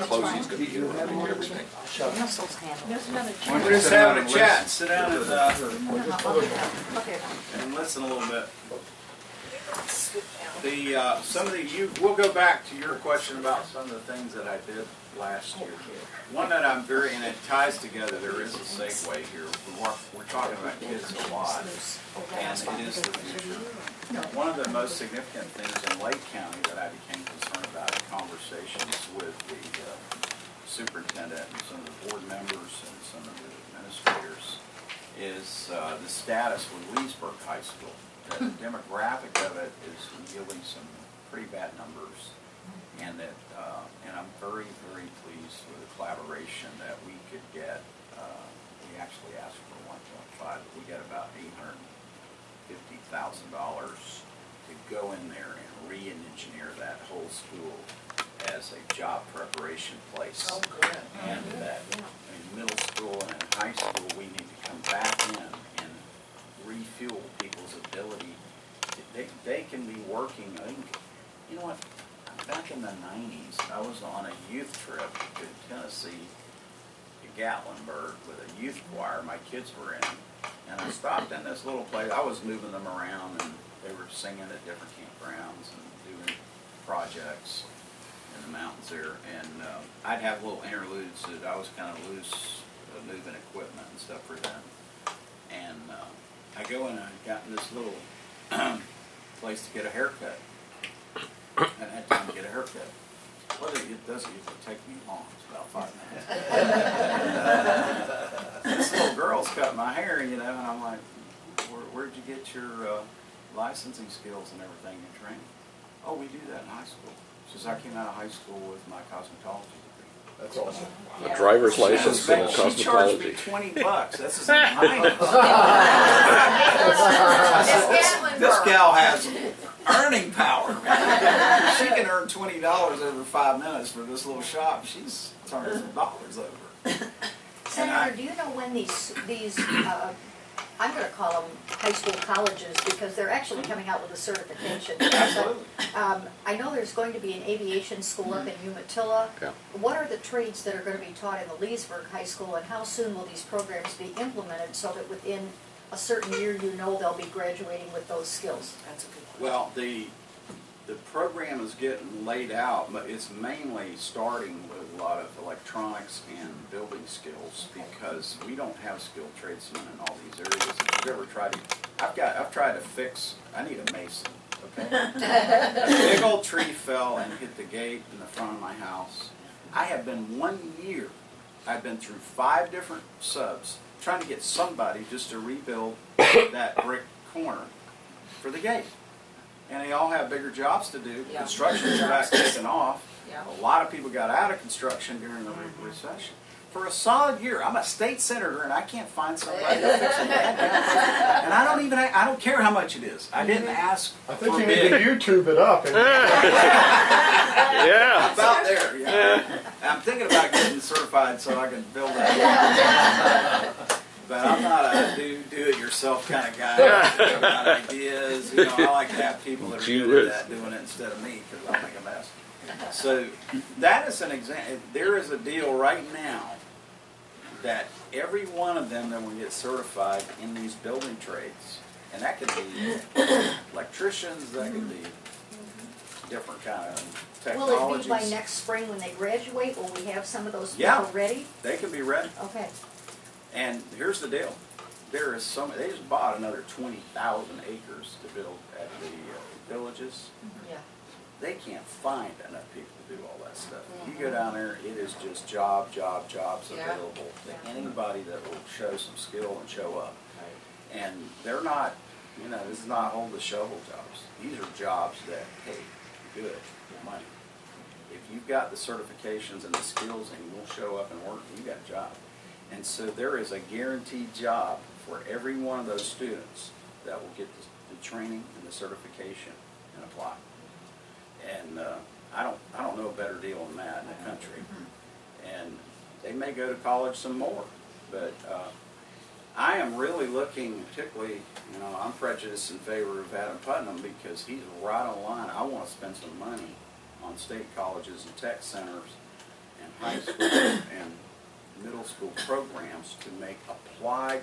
Close, he's gonna be here. Muscles handle. There's another Why don't We're you just sit down having a and chat. listen? Sit down and Look here. and listen a little bit. We'll go back to your question about some of the things that I did last year. One that I'm very, and it ties together, there is a segue here. We're talking about kids a lot, and it is the future. One of the most significant things in Lake County that I became concerned about in conversations with the superintendent and some of the board members and some of the administrators is the status with Leesburg High School. The demographic of it is yielding some pretty bad numbers, and that and I'm very, very pleased with the collaboration that we could get. We actually asked for 1.5, but we got about $850,000 to go in there and re-engineer that whole school as a job preparation place. Oh, good. And that in middle school and in high school, we need to come back in and refuel people's ability. They can be working. You know what? Back in the 90s, I was on a youth trip to Tennessee Gatlinburg with a youth choir my kids were in. And I stopped in this little place. I was moving them around, and they were singing at different campgrounds and doing projects in the mountains there. And I'd have little interludes that I was kind of loose moving equipment and stuff for them. And I go in and I got in this little place to get a haircut. And I had time to get a haircut. Well, it doesn't usually take me long. It's about 5 minutes. This little girl's cut my hair, you know, and I'm like, where'd you get your licensing skills and everything in training? Oh, we do that in high school. She says, I came out of high school with my cosmetology degree. That's awesome. A driver's license and a She charged me cosmetology. $20. This is in China. Miss This Gatlinburg. gal has earning power, man. She can earn $20 over 5 minutes for this little shop. She's turning some dollars over. Senator, do you know when these I'm going to call them high school colleges because they're actually coming out with a certification. Absolutely. I know there's going to be an aviation school up in Umatilla. Yeah. What are the trades that are going to be taught in the Leesburg High School, and how soon will these programs be implemented so that within a certain year you know they'll be graduating with those skills? That's a good question. Well, the program is getting laid out, but it's mainly starting with a lot of electronics and building skills because we don't have skilled tradesmen in all these areas. If you've ever tried to, I've tried to fix. I need a mason. Okay, a big old tree fell and hit the gate in the front of my house. I have been 1 year. I've been through 5 different subs trying to get somebody just to rebuild that brick corner for the gate. And they all have bigger jobs to do. Yeah. Construction's back taking off. Yeah. A lot of people got out of construction during the recession. For a solid year, I'm a state senator and I can't find somebody to fix a bad house. And I don't care how much it is. I didn't ask I think for you need to bid. YouTube it up. And Yeah. About there, yeah. I'm thinking about getting certified so I can build that. But I'm not a do-it-yourself kind of guy. I've got ideas. You know, I like to have people that are good at that doing it instead of me because I'll make a mess. So that is an example. There is a deal right now that every one of them that will get certified in these building trades, and that could be electricians, that could be different kind of technologies. Will it be by next spring when they graduate? Will we have some of those people Yeah. ready? They can be ready. Okay. And here's the deal. There is they just bought another 20,000 acres to build at the villages. Yeah. They can't find enough people to do all that stuff. You go down there, it is just jobs Yeah. available to Yeah. anybody that will show some skill and show up. And they're not, this is not hold the shovel jobs. These are jobs that pay good money. If you've got the certifications and the skills and you'll show up and work, you got a job. And so there is a guaranteed job for every one of those students that will get the training and the certification and apply. And I don't know a better deal than that in the country. And they may go to college some more, but I am really looking, particularly, I'm prejudiced in favor of Adam Putnam because he's right on line. I want to spend some money on state colleges and tech centers and high school and middle school programs to make applied.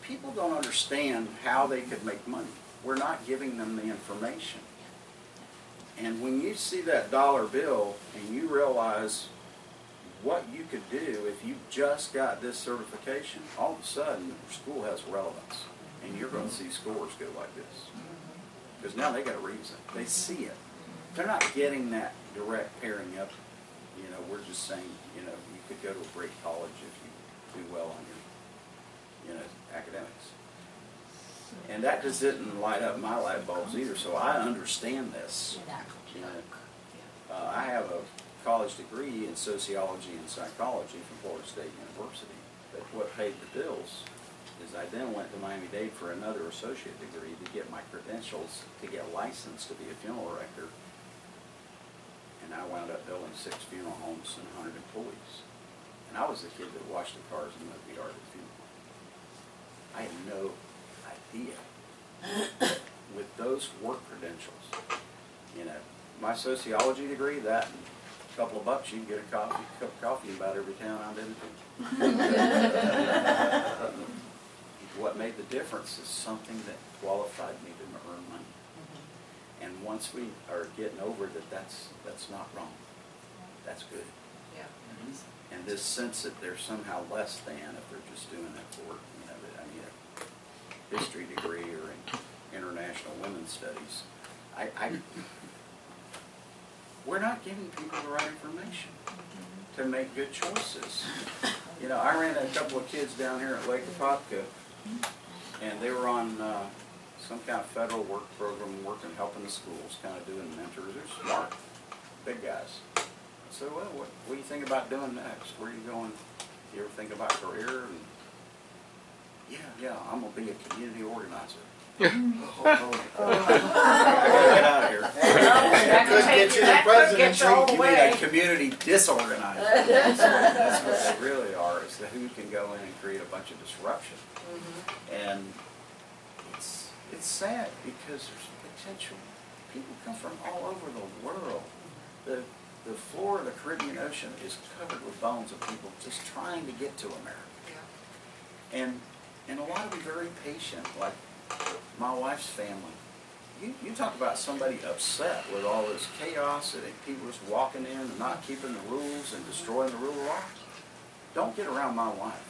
People don't understand how they could make money. We're not giving them the information. And when you see that dollar bill and you realize what you could do if you just got this certification, all of a sudden your school has relevance and you're going to see scores go like this. Because now they got a reason. They see it. They're not getting that direct pairing up. We're just saying, you could go to a great college if you do well on your, academics. And that just didn't light up my light bulbs either, so I understand this. I have a college degree in sociology and psychology from Florida State University, but what paid the bills is I then went to Miami-Dade for another associate degree to get my credentials to get licensed to be a funeral director. And I wound up building 6 funeral homes and 100 employees. And I was the kid that washed the cars and moved the yard at the funeral home. I had no idea with those work credentials. My sociology degree, that and a couple of bucks, you can get a cup of coffee in about every town I've been to. What made the difference is something that qualified me to earn money. And once we are getting over that, that's not wrong. That's good. Yeah. And this sense that they're somehow less than if they're just doing it for, you know, I mean, a history degree or in international women's studies. We're not giving people the right information to make good choices. You know, I ran a couple of kids down here at Lake Apopka, and they were on some kind of federal work program, working, helping the schools, kind of doing mentors. They're smart, big guys. So, well, what do you think about doing next? Where are you going? You ever think about career? And yeah, I'm gonna be a community organizer. I gotta get out of here. That could get you the presidency. You mean a community disorganizer? That's what they really are, is the who can go in and create a bunch of disruption. And it's sad because there's potential. People come from all over the world. The floor of the Caribbean Ocean is covered with bones of people just trying to get to America. And a lot of them very patient, like my wife's family. You talk about somebody upset with all this chaos and people just walking in and not keeping the rules and destroying the rule of law. Don't get around my wife.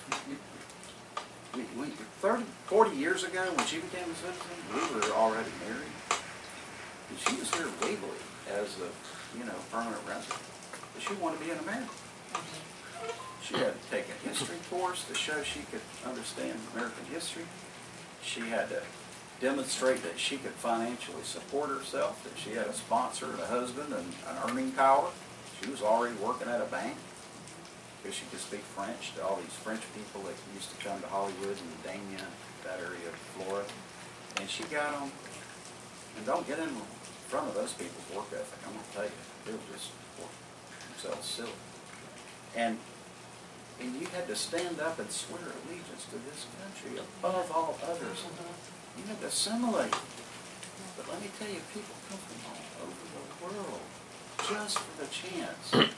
I mean, 40 years ago when she became a citizen, we were already married. And she was here legally as a permanent resident. But she wanted to be an American. She had to take a history course to show she could understand American history. She had to demonstrate that she could financially support herself, that she had a sponsor and a husband and an earning power. She was already working at a bank because she could speak French to all these French people that used to come to Hollywood and Dania, that area of Florida. And she got them, and don't get in front of those people's work ethic, I'm going to tell you. They were just working themselves silly. And you had to stand up and swear allegiance to this country above all others. You had to assimilate. But let me tell you, people come from all over the world just for the chance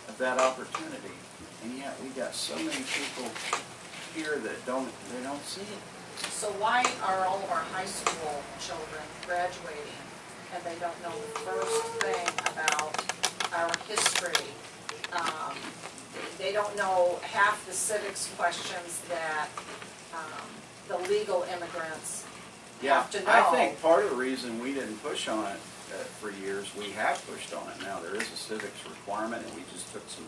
of that opportunity. And yet we got so many people here that don't see it. So why are all of our high school children graduating and they don't know the first thing about our history? They don't know half the civics questions that the legal immigrants have to know. I think part of the reason we didn't push on it for years, we have pushed on it now. There is a civics requirement, and we just took some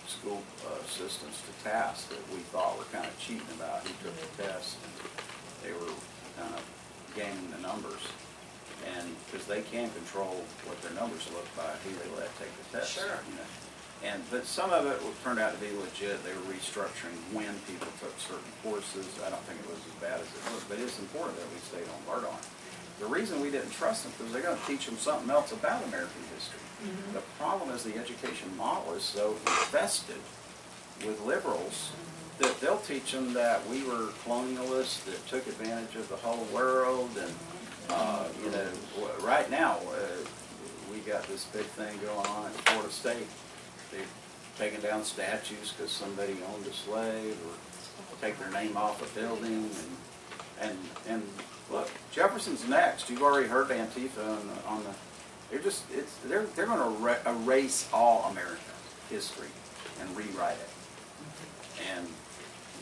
school systems to task that we thought were kind of cheating about who took the test, and they were kind of gaining the numbers. And because they can control what their numbers look by who they let take the test. Sure. You know? But some of it turned out to be legit. They were restructuring when people took certain courses. I don't think it was as bad as it was, but it's important that we stayed on alert on it. The reason we didn't trust them is they're going to teach them something else about American history. The problem is the education model is so infested with liberals that they'll teach them that we were colonialists that took advantage of the whole world, and right now we got this big thing going on at Florida State. They've taken down statues because somebody owned a slave, or take their name off a building, and look, Jefferson's next. You've already heard Antifa on the. They're going to erase all American history and rewrite it. And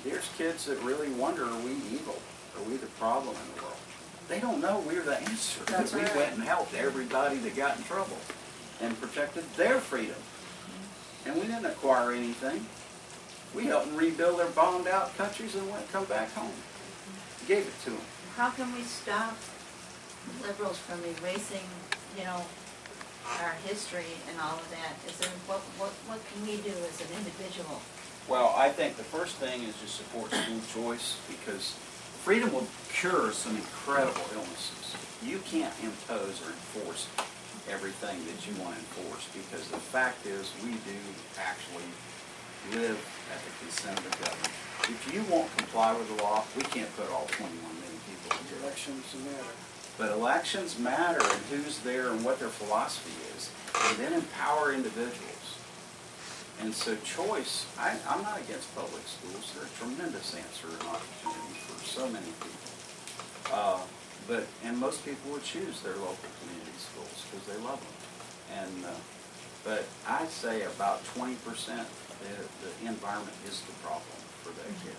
there's kids that really wonder: are we evil? Are we the problem in the world? They don't know we're the answer. That's right. We went and helped everybody that got in trouble and protected their freedom. And we didn't acquire anything. We helped them rebuild their bombed out countries and come back home. Gave it to them. How can we stop liberals from erasing, our history and all of that? Is there, what can we do as an individual? Well, I think the first thing is to support school choice, because freedom will cure some incredible illnesses. You can't impose or enforce everything that you want to enforce, because the fact is we do actually live at the consent of the government. If you won't comply with the law, we can't put all 21 million people in jail. Elections matter. But elections matter, and who's there and what their philosophy is, and then empower individuals. And so choice, I'm not against public schools. They're a tremendous answer and opportunity for so many people. And most people would choose their local community schools because they love them. But I say about 20% the environment is the problem for that kid.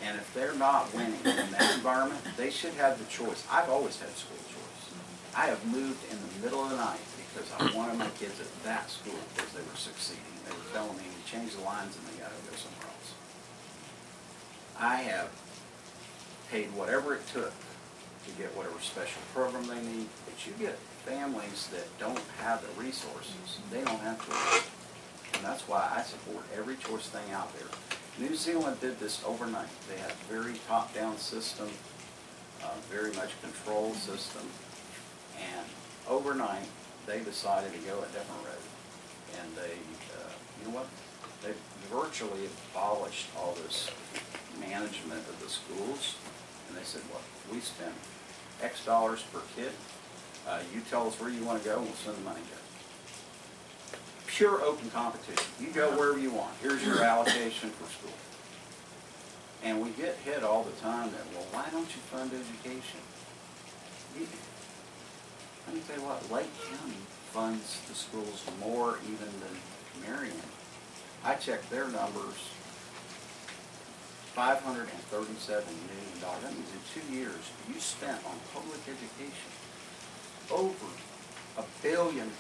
And if they're not winning in that environment, they should have the choice. I've always had school choice. I have moved in the middle of the night because I wanted my kids at that school because they were succeeding. They were telling me we changed the lines and they got to go somewhere else. I have paid whatever it took to get whatever special program they need, but you get families that don't have the resources. They don't have to. And that's why I support every choice thing out there. New Zealand did this overnight. They had a very top-down system, very much controlled system, and overnight they decided to go a different road. And they, you know what? They virtually abolished all this management of the schools, and they said, look, we spend X dollars per kid. You tell us where you want to go, and we'll send the money to you. Pure open competition. You go wherever you want. Here's your allocation for school. And we get hit all the time that, well, why don't you fund education? Let me tell you what, Lake County funds the schools more even than Marion. I checked their numbers, $537 million. That means in 2 years, you spent on public education over $1 billion.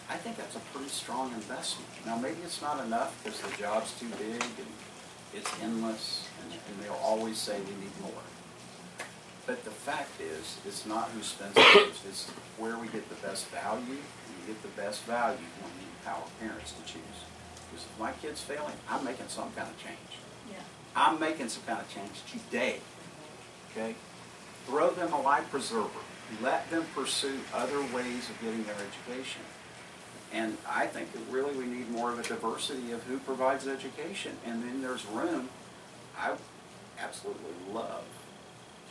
I think that's a pretty strong investment. Now, maybe it's not enough because the job's too big and it's endless, and they'll always say we need more. But the fact is, it's not who spends the most, it's where we get the best value, and you get the best value when you empower parents to choose. Because if my kid's failing, I'm making some kind of change. Yeah. I'm making some kind of change today, okay? Throw them a life preserver. Let them pursue other ways of getting their education. And I think that really we need more of a diversity of who provides education. And then there's room. I absolutely love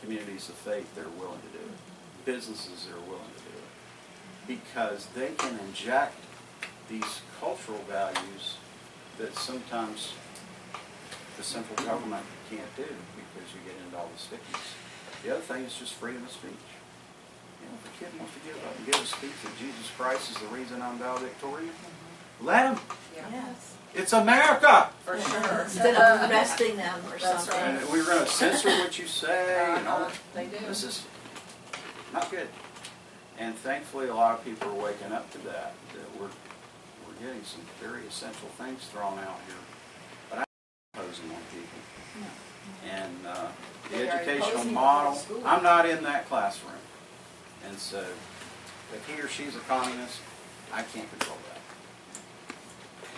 communities of faith that are willing to do it. Businesses that are willing to do it. Because they can inject these cultural values that sometimes the central government can't do because you get into all the stickiness. The other thing is just freedom of speech. You know, if a kid wants to get up and give a speech that Jesus Christ is the reason I'm valedictorian, let him. Yes. It's America. For sure. Instead of arresting them or That's something. right. And we're going to censor what you say and all that. They do. This is not good. And thankfully, a lot of people are waking up to that. That we're getting some very essential things thrown out here. But I'm not imposing on people. No. And the They are educational imposing on model, the school. I'm not in that classroom. And so, if he or she's a communist, I can't control that.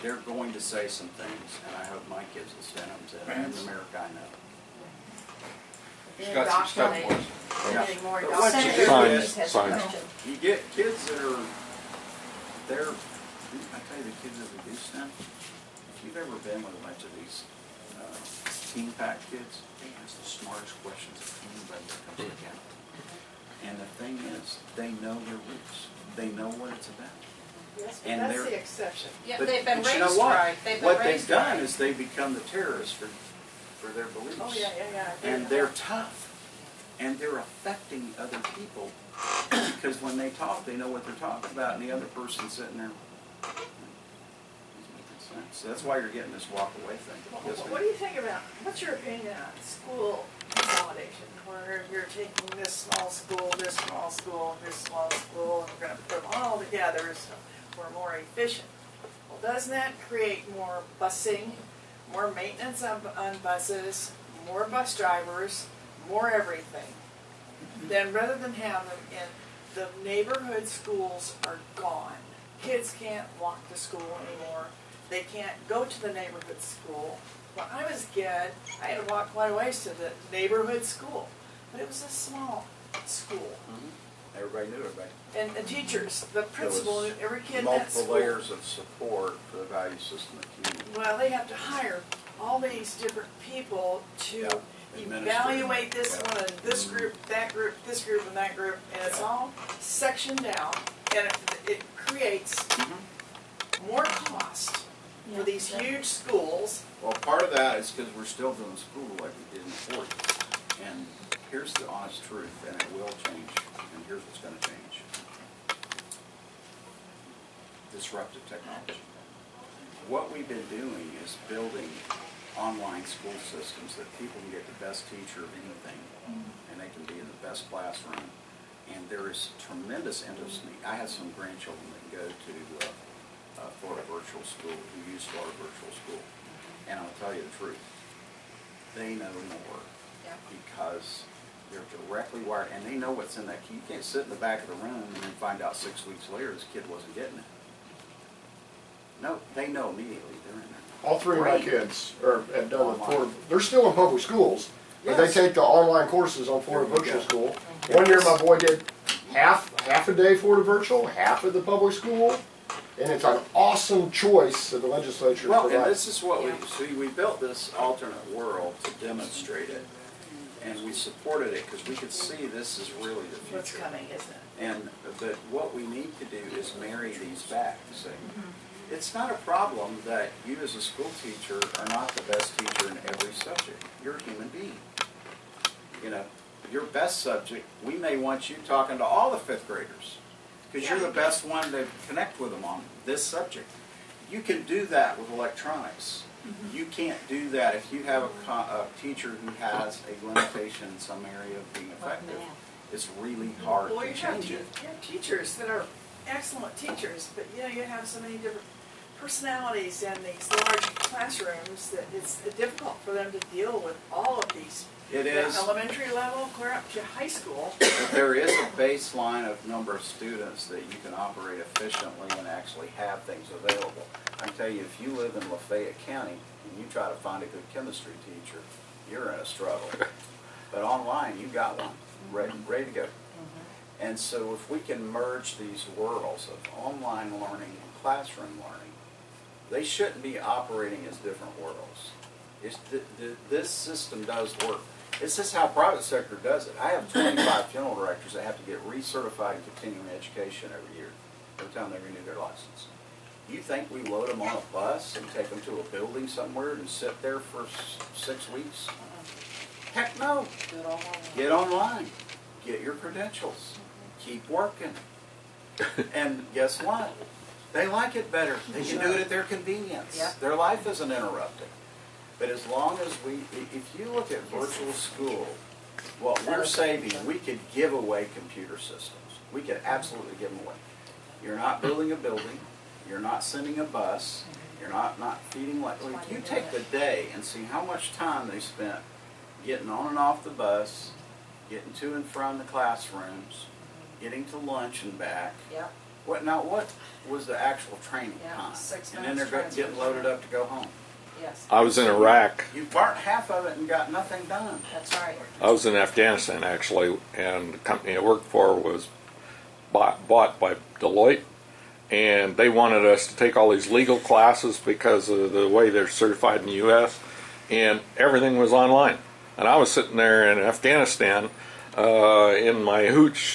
They're going to say some things, and I hope my kids will stand up and say, in America, I know. Being got some stuff indoctrinated. for They're Yeah. getting more But what you indoctrinated. do Fine, is, Has a fine. question. you get kids that are, I tell you, the kids that we do send, if you've ever been with a bunch of these teen pack kids, they ask the smartest questions of anybody that comes to camp. And the thing is, they know their roots. They know what it's about. Yes, And that's they're- the exception. Yeah, But- they've been but you know raised what? right. They've been What they've raised done right. is they become the terrorists for their beliefs. Oh, yeah. And they're tough. And they're affecting other people because when they talk, they know what they're talking about, and the other person's sitting there. He's making sense. So that's why you're getting this walk away thing. Yes, What ma'am. do you think about, what's your opinion on school consolidation, where you're taking this small school, this small school, and this small school, and we're gonna put them all together so we're more efficient? Well, doesn't that create more busing, more maintenance on buses, more bus drivers, more everything? Then rather than have them in, the neighborhood schools are gone. Kids can't walk to school anymore. They can't go to the neighborhood school. When I was a kid, I had to walk quite a ways to the neighborhood school, but it was a small school. Everybody knew everybody. And the teachers, the principal, was knew every kid in that Multiple school. layers of support for the value system of the community. Well, they have to hire all these different people to Yeah, administrative. evaluate this Yeah. one, and this group, that group, this group, and that group, and it's all sectioned out, and it creates more cost for these huge schools. Well, part of that is because we're still doing school like we did in the 40s. And here's the honest truth, and it will change, and here's what's going to change. Disruptive technology. What we've been doing is building online school systems that people can get the best teacher of anything, and they can be in the best classroom. And there is tremendous interest in me. I have some grandchildren that go to Florida Virtual School, who use Florida Virtual School. And I'll tell you the truth, they know more because they're directly wired, and they know what's in that key. You can't sit in the back of the room and then find out 6 weeks later this kid wasn't getting it. No, they know immediately they're in there. All three of my Great. kids have done the Online. Florida, they're still in public schools, but they Yes. take the online courses on Florida There you Virtual go. School. One year my boy did half a day Florida Virtual, half of the public school, and it's an awesome choice that the legislature Well, and provides. this is what we see. We built this alternate world to demonstrate it, and we supported it because we could see this is really the future. What's coming, isn't it? But what we need to do is marry these back. See, it's not a problem that you as a school teacher are not the best teacher in every subject. You're a human being. You know, your best subject, we may want you talking to all the 5th graders because you're the best one to connect with them on this subject. You can do that with electronics. You can't do that if you have a teacher who has a limitation in some area of being effective. It's really hard Well, to you change it. have teachers that are excellent teachers, but you know, you have so many different personalities in these large classrooms that it's difficult for them to deal with all of these. It is. Elementary level, clear up to high school. But there is a baseline of number of students that you can operate efficiently and actually have things available. I can tell you, if you live in Lafayette County and you try to find a good chemistry teacher, you're in a struggle. But online, you got one, ready to go. And so if we can merge these worlds of online learning and classroom learning, they shouldn't be operating as different worlds. This system does work. This is how private sector does it. I have 25 funeral directors that have to get recertified in continuing education every year, every time they renew their license. You think we load them on a bus and take them to a building somewhere and sit there for 6 weeks? Heck no. Get online. Get your credentials. Keep working. And guess what? They like it better. They can do it at their convenience. Their life isn't interrupted. But as long as if you look at virtual school, what we're saving, we could give away computer systems. We could absolutely give them away. You're not building a building. You're not sending a bus. You're not feeding like. If you take the day and see how much time they spent getting on and off the bus, getting to and from the classrooms, getting to lunch and back. What was the actual training time? 6 And then months they're getting loaded up to go home. Yes. I was in Iraq. You burnt half of it and got nothing done. That's right. I was in Afghanistan actually, and the company I worked for was bought by Deloitte, and they wanted us to take all these legal classes because of the way they're certified in the U.S., and everything was online. And I was sitting there in Afghanistan in my hooch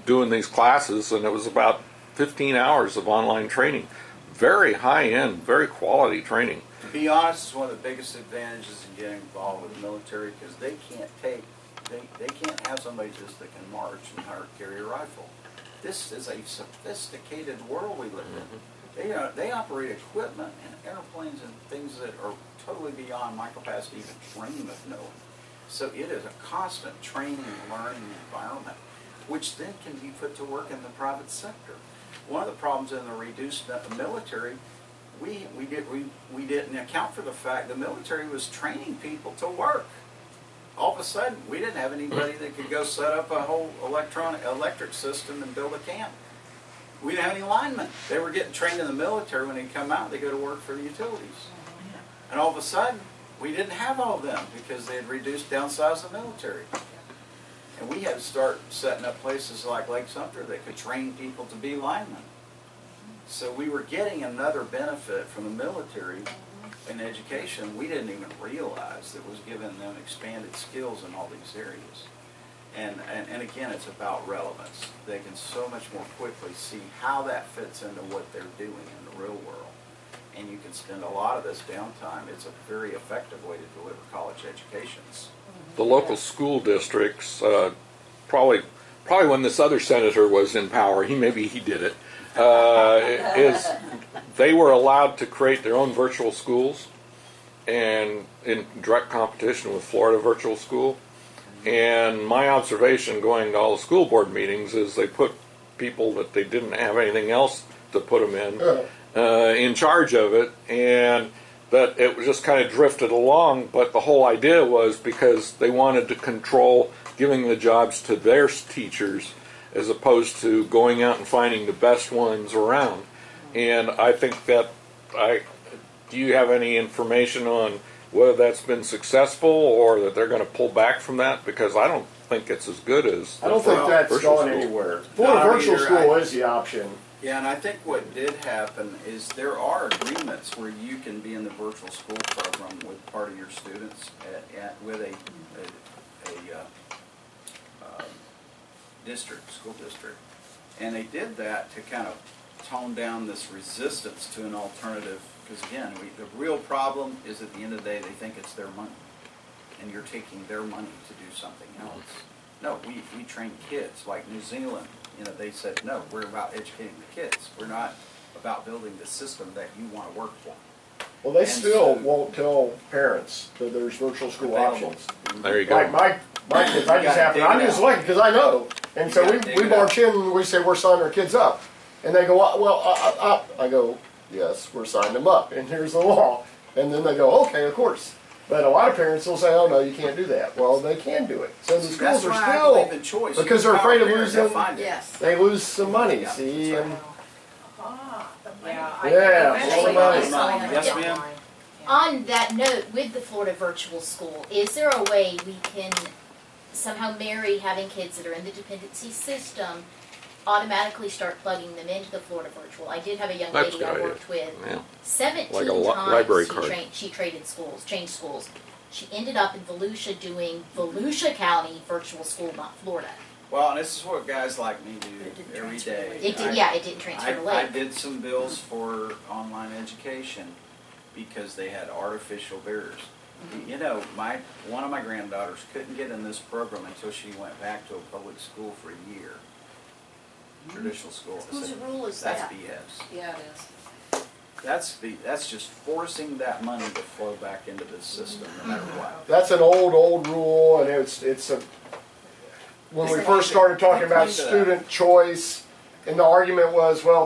doing these classes, and it was about 15 hours of online training. Very high-end, very quality training. To be honest, it's one of the biggest advantages in getting involved with the military because they can't have somebody just that can march and carry a rifle. This is a sophisticated world we live in. They operate equipment and airplanes and things that are totally beyond my capacity to even dream of knowing. So it is a constant training and learning environment, which then can be put to work in the private sector. One of the problems in the reduced military, we didn't account for the fact the military was training people to work. All of a sudden, we didn't have anybody that could go set up a whole electric system and build a camp. We didn't have any linemen. They were getting trained in the military. When they come out, they go to work for the utilities. And all of a sudden, we didn't have all of them because they had downsized the military. And we had to start setting up places like Lake Sumter that could train people to be linemen. So we were getting another benefit from the military in education we didn't even realize that was giving them expanded skills in all these areas. And again, it's about relevance. They can so much more quickly see how that fits into what they're doing in the real world. and you can spend a lot of this downtime. It's a very effective way to deliver college educations. The local school districts, probably when this other senator was in power, maybe he did it, is they were allowed to create their own virtual schools, and in direct competition with Florida Virtual School. And my observation going to all the school board meetings is they put people that they didn't have anything else to put them in charge of it, and that it just kind of drifted along. But the whole idea was because they wanted to control giving the jobs to their teachers as opposed to going out and finding the best ones around. And I think that do you have any information on whether that's been successful or that they're going to pull back from that? Because I don't think it's as good as I don't think that's virtual going school. anywhere. Florida No, Virtual either. School is the option. Yeah, and I think what did happen is there are agreements where you can be in the virtual school program with part of your students with a school district. And they did that to kind of tone down this resistance to an alternative, because again, the real problem is at the end of the day, they think it's their money. And you're taking their money to do something else. No, we train kids, like New Zealand. They said, no, we're about educating the kids. We're not about building the system that you want to work for. Well, they And still so- won't tell parents that there's virtual school Available. options. There you go. Like my kids, I just happen, I'm just lucky because I know. And You so gotta dig we it march in and we say we're signing our kids up. And they go, well, I go, yes, we're signing them up. And here's the law. And then they go, okay, of course. But a lot of parents will say, oh, no, you can't do that. Well, they can do it. So the schools That's are why I still, believe in choice. because You they're afraid of empower parents, they'll losing, find it. Yes. they lose some money, Yeah, see? that's And Yeah. Yeah, Eventually, all the it's all money. Yes, gonna ma'am. On that note, with the Florida Virtual School, is there a way we can somehow marry having kids that are in the dependency system automatically start plugging them into the Florida Virtual? I did have a young That's lady a good I idea. worked with. Yeah. 17 Like a times library card. she traded schools, changed schools. She ended up in Volusia doing Volusia County Virtual School, not Florida. Well, and this is what guys like me do every day. It didn't transfer to I Lake. did some bills for online education because they had artificial barriers. One of my granddaughters couldn't get in this program until she went back to a public school for a year. Traditional school. I Whose said, rule is that's that? BS. Yeah, it is. That's just forcing that money to flow back into the system no matter what. that's an old rule, and it's a, when we first started talking about student choice, and the argument was, well,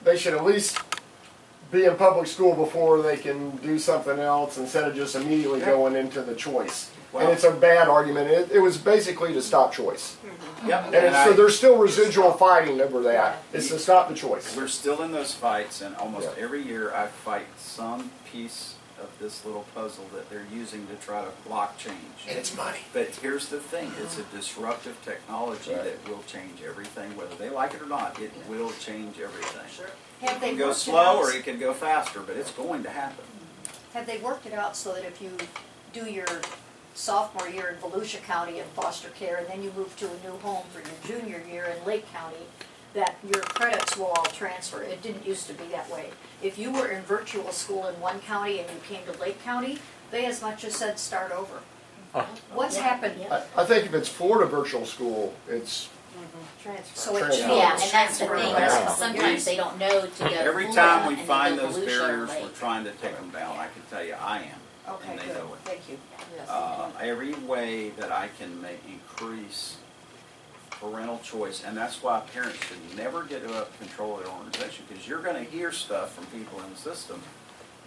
they should at least be in public school before they can do something else instead of just immediately going into the choice. And Well- it's a bad argument. It was basically to stop choice. Yep. And so there's still residual fighting over that. It's to stop the choice. We're still in those fights, and almost Yeah. every year I fight some piece of this little puzzle that they're using to try to block change. It's money. But here's the thing, it's a disruptive technology Right. that will change everything, whether they like it or not, it will change everything. Have It they can go worked it slow out? or it can go faster, but it's going to happen. Have they worked it out so that if you do your sophomore year in Volusia County in foster care, and then you move to a new home for your junior year in Lake County, that your credits will all transfer? It didn't used to be that way. If you were in virtual school in one county and you came to Lake County, they as much as said start over. What's happened? I think if it's Florida virtual school, it's Transfer. So it Transfer. changed. Yeah, and that's the thing, Yeah. sometimes they don't know to go Every Volusia time we and then find go those Volusia or barriers, Lake. we're trying to take them down. I can tell you I am, Okay, and they good, know it. thank you. Yes. Every way that I can increase parental choice, and that's why parents should never get up control of their organization, because you're going to hear stuff from people in the system.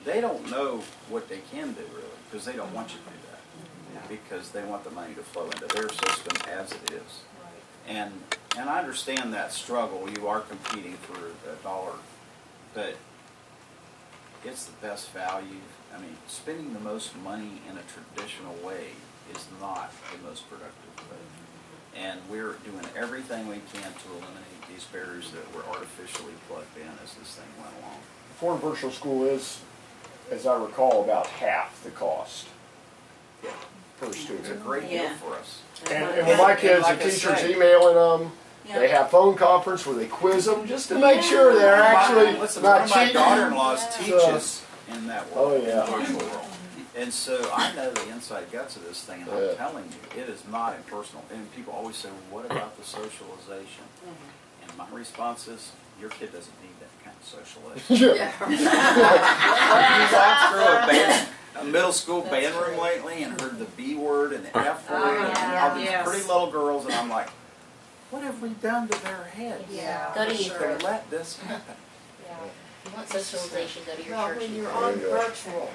They don't know what they can do really, because they don't want you to do that, because they want the money to flow into their system as it is. And I understand that struggle. You are competing for a dollar, but it's the best value. I mean, spending the most money in a traditional way is not the most productive way. And we're doing everything we can to eliminate these barriers that were artificially plugged in as this thing went along. Florida virtual school is, as I recall, about half the cost per It's a student. great deal Yeah. for us. And with my kids, like the I teachers say- emailing them, They have phone conference where they quiz them just to make sure they're actually Listen, one not of my cheating. daughter-in-laws teaches in that world, Oh, yeah. virtual world. And so I know the inside guts of this thing, and Yeah. I'm telling you, it is not impersonal. And people always say, well, what about the socialization? And my response is, your kid doesn't need that kind of socialization. Yeah. Have you walked through a middle school band room lately and heard the B word and the F word and all these Yes. pretty little girls, and I'm like, what have we done to their heads? Yeah. Go to To your let this happen. You want socialization, go to your Well, church. when you're There on you go. virtual,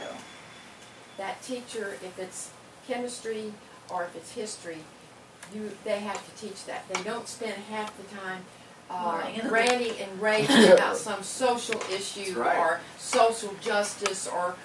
that teacher, if it's chemistry or if it's history, they have to teach that. They don't spend half the time ranting and raving about some social issue That's right. or social justice or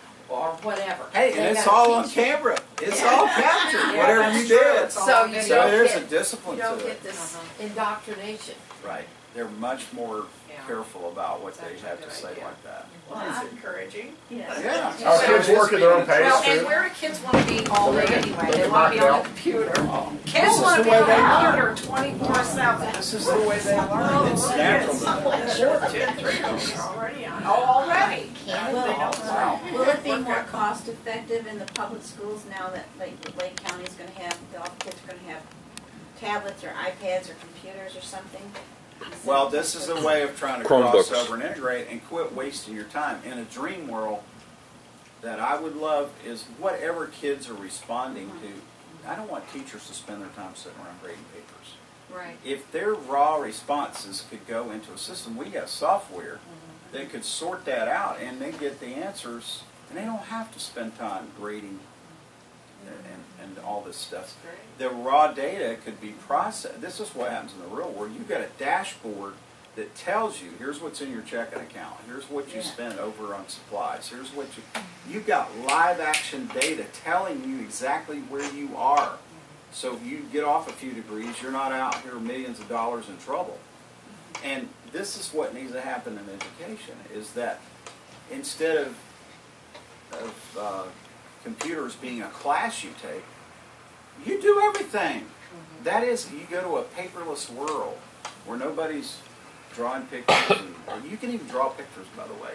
whatever. Hey, They and it's gotta all on teach- camera. It's Yeah. all captured, Yeah, whatever that's you true. did. It's all So on you video. So don't there's a get, discipline you don't to get it. this indoctrination. Right. They're much more Yeah. careful about what they That's have actually a to good say idea. like that. Well, that's encouraging. Yes. Yeah. Our kids work at their own pace Well, and too. where do kids want to be all day anyway? They They can want to be knock on out. the computer. Oh, Kids want to the be on way the they learn. computer 24/7. this is the way they learn. It's natural to them. 2 and 3 of them are already on. Oh, already? Can Well, They don't Wow. Will it be more cost effective in the public schools now that like Lake County's gonna have, all the kids are gonna have tablets or iPads or computers or something? Well, this is a way of trying to Chromebooks. cross over and integrate and quit wasting your time. In a dream world that I would love is whatever kids are responding to. I don't want teachers to spend their time sitting around grading papers. Right. If their raw responses could go into a system, we have software that could sort that out and they get the answers, and they don't have to spend time grading and all this stuff. The raw data could be processed. This is what happens in the real world. You've got a dashboard that tells you, here's what's in your checking account, here's what you spent over on supplies, here's what you've got live action data telling you exactly where you are. So if you get off a few degrees, you're not out here millions of dollars in trouble. And this is what needs to happen in education, is that instead of computers being a class you take, you do everything. That is, you go to a paperless world where nobody's drawing pictures, or you can even draw pictures, by the way,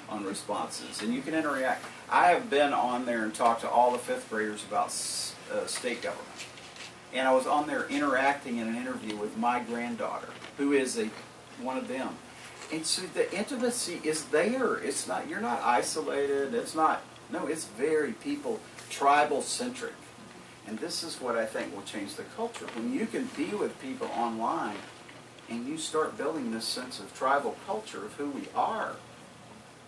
on responses, and you can interact. I have been on there and talked to all the 5th graders about state government. And I was on there interacting in an interview with my granddaughter, who is one of them. And so the intimacy is there. It's not, you're not isolated. It's not, no, it's very tribal centric. And this is what I think will change the culture. When you can be with people online and you start building this sense of tribal culture of who we are,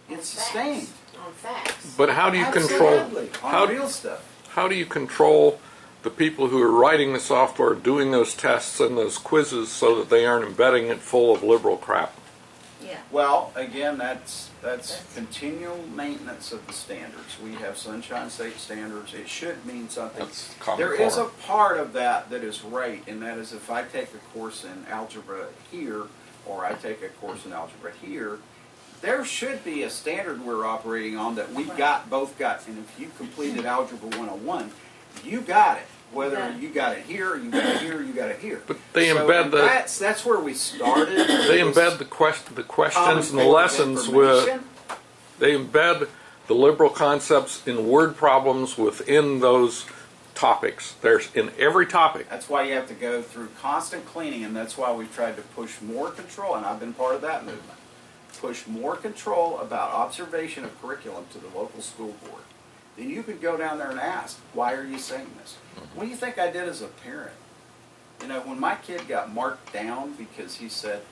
it's sustained. On facts. But how do you control? Absolutely. On How, real stuff. how do you control the people who are writing the software, doing those tests and those quizzes, so that they aren't embedding it full of liberal crap? Yeah. Well, again, that's continual maintenance of the standards. We have Sunshine State standards. It should mean something. That's Common There is a Core. part of that is right, and that is if I take a course in algebra here, or I take a course in algebra here, there should be a standard we're operating on that we've both got. And if you completed Algebra 101, you got it. Whether you got it here, you got it here, you got it here. But they embed the that's where we started. they embed the questions and the lessons with. They embed the liberal concepts in word problems within those topics. There's in every topic. That's why you have to go through constant cleaning, and that's why we've tried to push more control, and I've been part of that movement. Push more control about observation of curriculum to the local school board. Then you could go down there and ask, why are you saying this? What do you think I did as a parent? You know, when my kid got marked down because he said,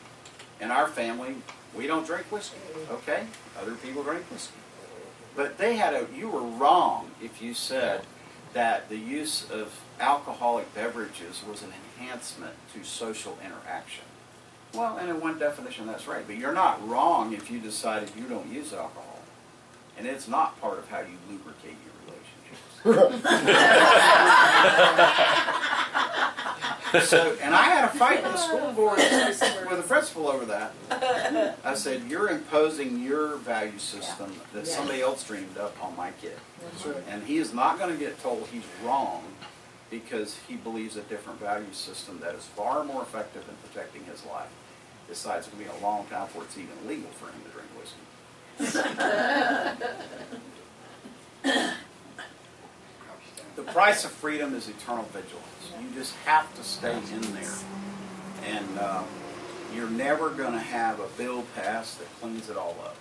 in our family, we don't drink whiskey, okay? Other people drink whiskey. But you were wrong if you said that the use of alcoholic beverages was an enhancement to social interaction. Well, and in one definition, that's right. But you're not wrong if you decided you don't use alcohol. And it's not part of how you lubricate your relationships. So, and I had a fight with the school board, with the principal over that. I said, you're imposing your value system that somebody else dreamed up on my kid. And he is not going to get told he's wrong because he believes a different value system that is far more effective in protecting his life, decides it's going to be a long time before it's even legal for him to drink whiskey. The price of freedom is eternal vigilance. You just have to stay in there. And you're never going to have a bill passed that cleans it all up.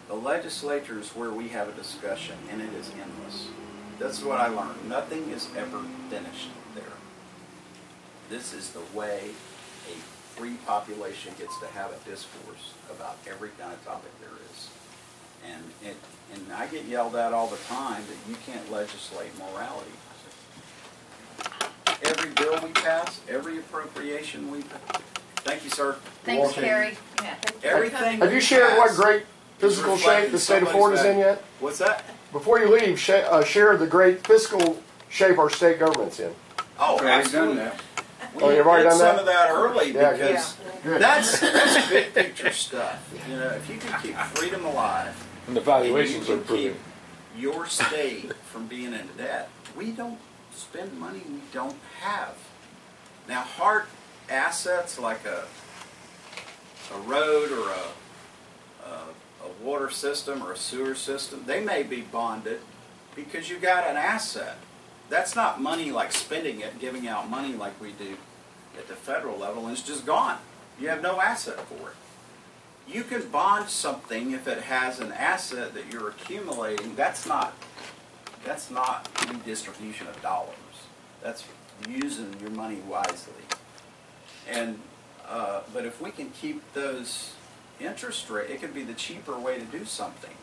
The legislature is where we have a discussion, and it is endless. That's what I learned. Nothing is ever finished there. This is the way a free population gets to have a discourse about every kind of topic there is. And I get yelled at all the time that you can't legislate morality. Every bill we pass, every appropriation we pass. Thank you, sir. Thanks, Carrie. Yeah, thank you. Everything. Have you we shared what pass great is physical shape reflecting the state of somebody's Florida's in value. yet? What's that? Before you leave, share the great fiscal shape our state government's in. Oh, Already absolutely. done that. We Oh, you've already did done some that? of that early Yeah, because good. that's big picture stuff. You know, if you can keep freedom alive, And the and valuations you are can keep improving. your state from being in debt, we don't spend money we don't have. Now, hard assets like a road or a water system or a sewer system, they may be bonded because you got an asset. That's not money like spending it, giving out money like we do at the federal level, and it's just gone. You have no asset for it. You can bond something if it has an asset that you're accumulating. That's not redistribution of dollars. That's using your money wisely. And but if we can keep those interest rate, it could be the cheaper way to do something.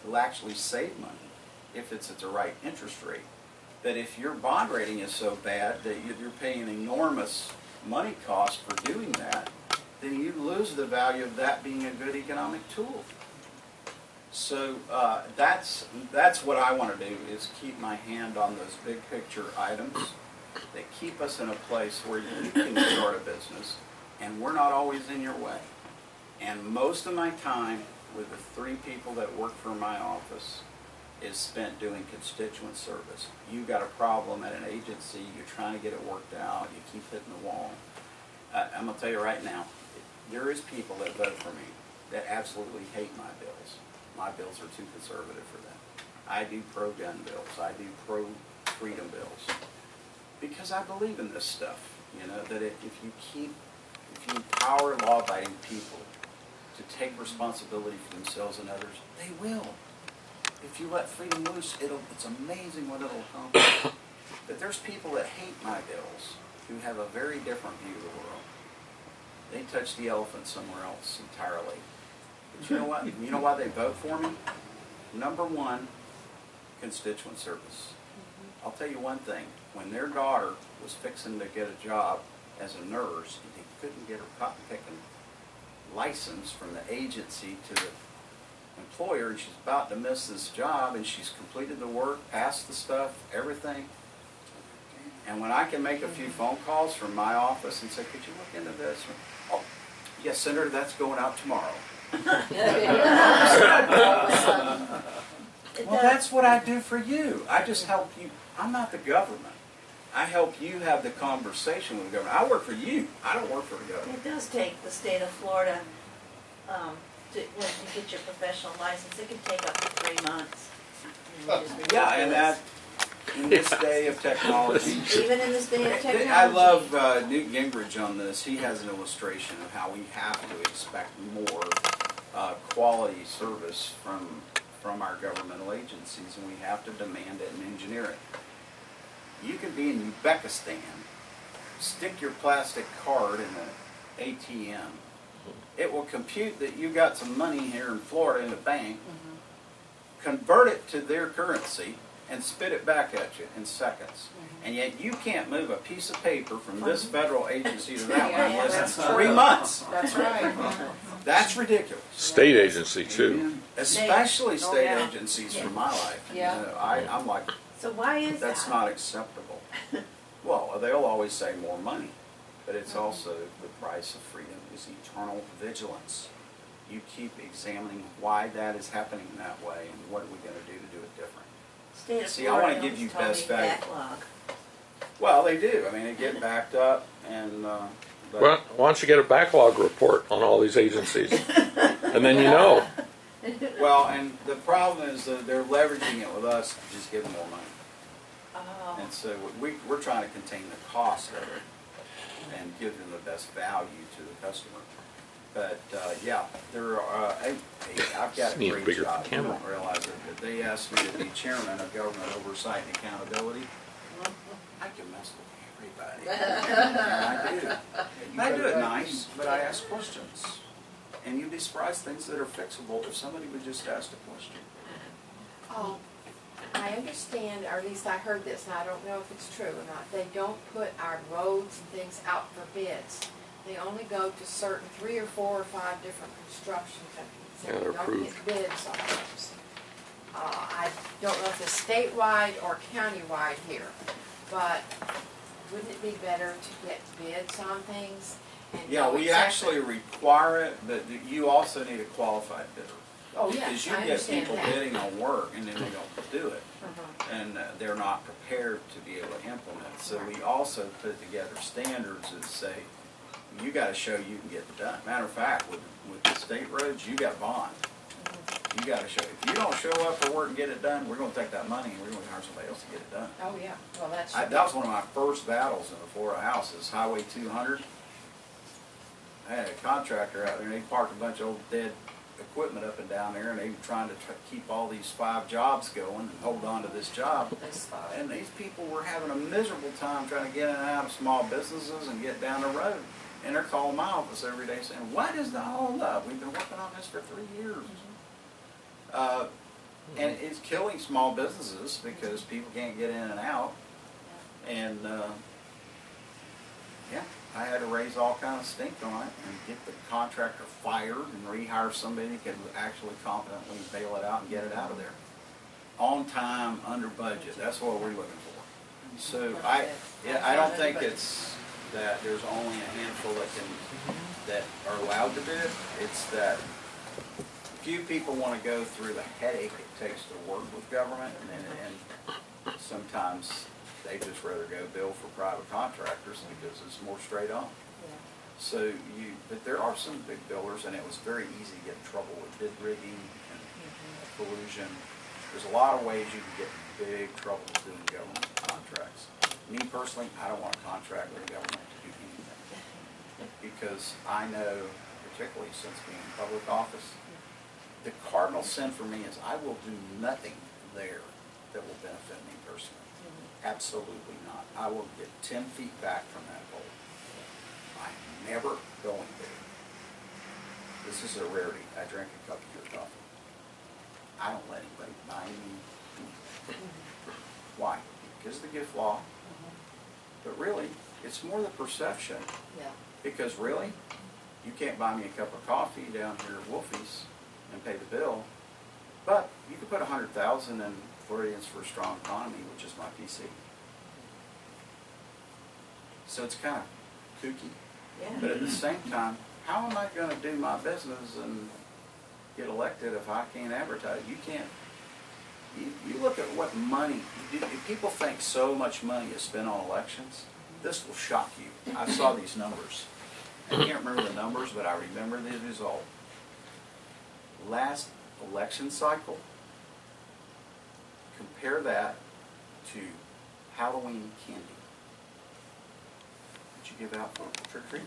It'll actually save money if it's at the right interest rate. But if your bond rating is so bad that you're paying enormous money cost for doing that, then you lose the value of that being a good economic tool. So that's what I want to do, is keep my hand on those big picture items that keep us in a place where you can start a business and we're not always in your way. And most of my time with the 3 people that work for my office is spent doing constituent service. You got a problem at an agency, you're trying to get it worked out, you keep hitting the wall. I'm going to tell you right now, there is people that vote for me that absolutely hate my bills. My bills are too conservative for them. I do pro-gun bills, I do pro-freedom bills, because I believe in this stuff. You know, that if you empower law-abiding people to take responsibility for themselves and others, they will. If you let freedom loose, it's amazing what it'll accomplish. But there's people that hate my bills who have a very different view of the world. They touch the elephant somewhere else entirely. But you know what? You know why they vote for me? Number one, constituent service. I'll tell you one thing. When their daughter was fixing to get a job as a nurse, and they couldn't get her cotton picking license from the agency to the employer, and she's about to miss this job, and she's completed the work, passed the stuff, everything. And when I can make a few phone calls from my office and say, could you look into this? Oh, yes, Senator, that's going out tomorrow. Well, that's what I do for you. I just help you. I'm not the government. I help you have the conversation with the government. I work for you. I don't work for the government. It does take the state of Florida, when you get your professional license, it can take up to 3 months. Yeah, and that, in this day of technology. Even in this day of technology. I love Newt Gingrich on this. He has an illustration of how we have to expect more quality service from our governmental agencies, and we have to demand it and engineer it. You can be in Uzbekistan, stick your plastic card in an ATM. It will compute that you got some money here in Florida in the bank, convert it to their currency, and spit it back at you in seconds. And yet you can't move a piece of paper from this federal agency to that one in less than 3 months. That's right. That's ridiculous. State agency too. Especially state yeah. agencies for my life. Yeah. You know, I'm like, So why is that's that? not acceptable. Well, they'll always say more money, but it's also the price of freedom is eternal vigilance. You keep examining why that is happening that way and what are we going to do it different. State of See, I Florida wanna give you owns Tony's best value. backlog. Well, they do. I mean, they get backed up, and but Well, why don't you get a backlog report on all these agencies? And then you know. well, and the problem is that they're leveraging it with us to just give them more money. Oh. And so we're trying to contain the cost of it and give them the best value to the customer. But yeah, there are. I've got a Need a great bigger job. You camera. don't realize it, but they asked me to be chairman of government oversight and accountability. I can mess with everybody. And I do it nice, but I ask questions. And you'd be surprised things that are fixable if somebody would just ask a question. I understand, or at least I heard this, and I don't know if it's true or not, they don't put our roads and things out for bids. They only go to certain 3 or 4 or 5 different construction companies. Yeah, they're They don't approved. get bids on those. I don't know if it's statewide or countywide here, but wouldn't it be better to get bids on things? And Yeah, know we exactly- actually require it, but you also need a qualified bidder. Oh, Because yes, you I get understand people that. bidding on work and then they don't do it. Uh-huh. And they're not prepared to be able to implement. So we also put together standards that say, you gotta show you can get it done. Matter of fact, with the state roads, you got bond. You gotta show, if you don't show up for work and get it done, we're gonna take that money and we're gonna hire somebody else to get it done. Oh, yeah, well, that's. That was one of my first battles in the Florida House, is Highway 200. I had a contractor out there, and they parked a bunch of old dead equipment up and down there, and they were trying to keep all these 5 jobs going and hold on to this job. And these people were having a miserable time trying to get in and out of small businesses and get down the road. And they're calling my office every day saying, what is the hold up? We've been working on this for 3 years. And it's killing small businesses because people can't get in and out. And yeah, I had to raise all kind of stink on it and get the contractor fired and rehire somebody that could actually competently bail it out and get it out of there. On time, under budget, that's what we're looking for. So I don't think it's that there's only a handful that are allowed to bid. It's that few people want to go through the headache it takes to work with government, and sometimes they just rather go bill for private contractors because it's more straight on. So but there are some big billers, and it was very easy to get in trouble with bid rigging and collusion. There's a lot of ways you can get in big trouble doing government contracts. Me personally, I don't want to contract with the government to do anything, because I know, particularly since being in public office, the cardinal sin for me is I will do nothing there that will benefit me personally. Absolutely not. I will get 10 feet back from that goal. I'm never going there. This is a rarity. I drink a cup of your coffee. I don't let anybody buy me. Why? Because of the gift law. But really, it's more the perception. Yeah. Because really, you can't buy me a cup of coffee down here at Wolfie's and pay the bill, but you could put $100,000 in Floridians for a Strong Economy, which is my PC. So it's kind of kooky, but at the same time, how am I going to do my business and get elected if I can't advertise? You can't. You look at what money, if people think so much money is spent on elections, this will shock you. I saw these numbers. I can't remember the numbers, but I remember the result. Last election cycle, compare that to Halloween candy. What you give out for trick-or-treating?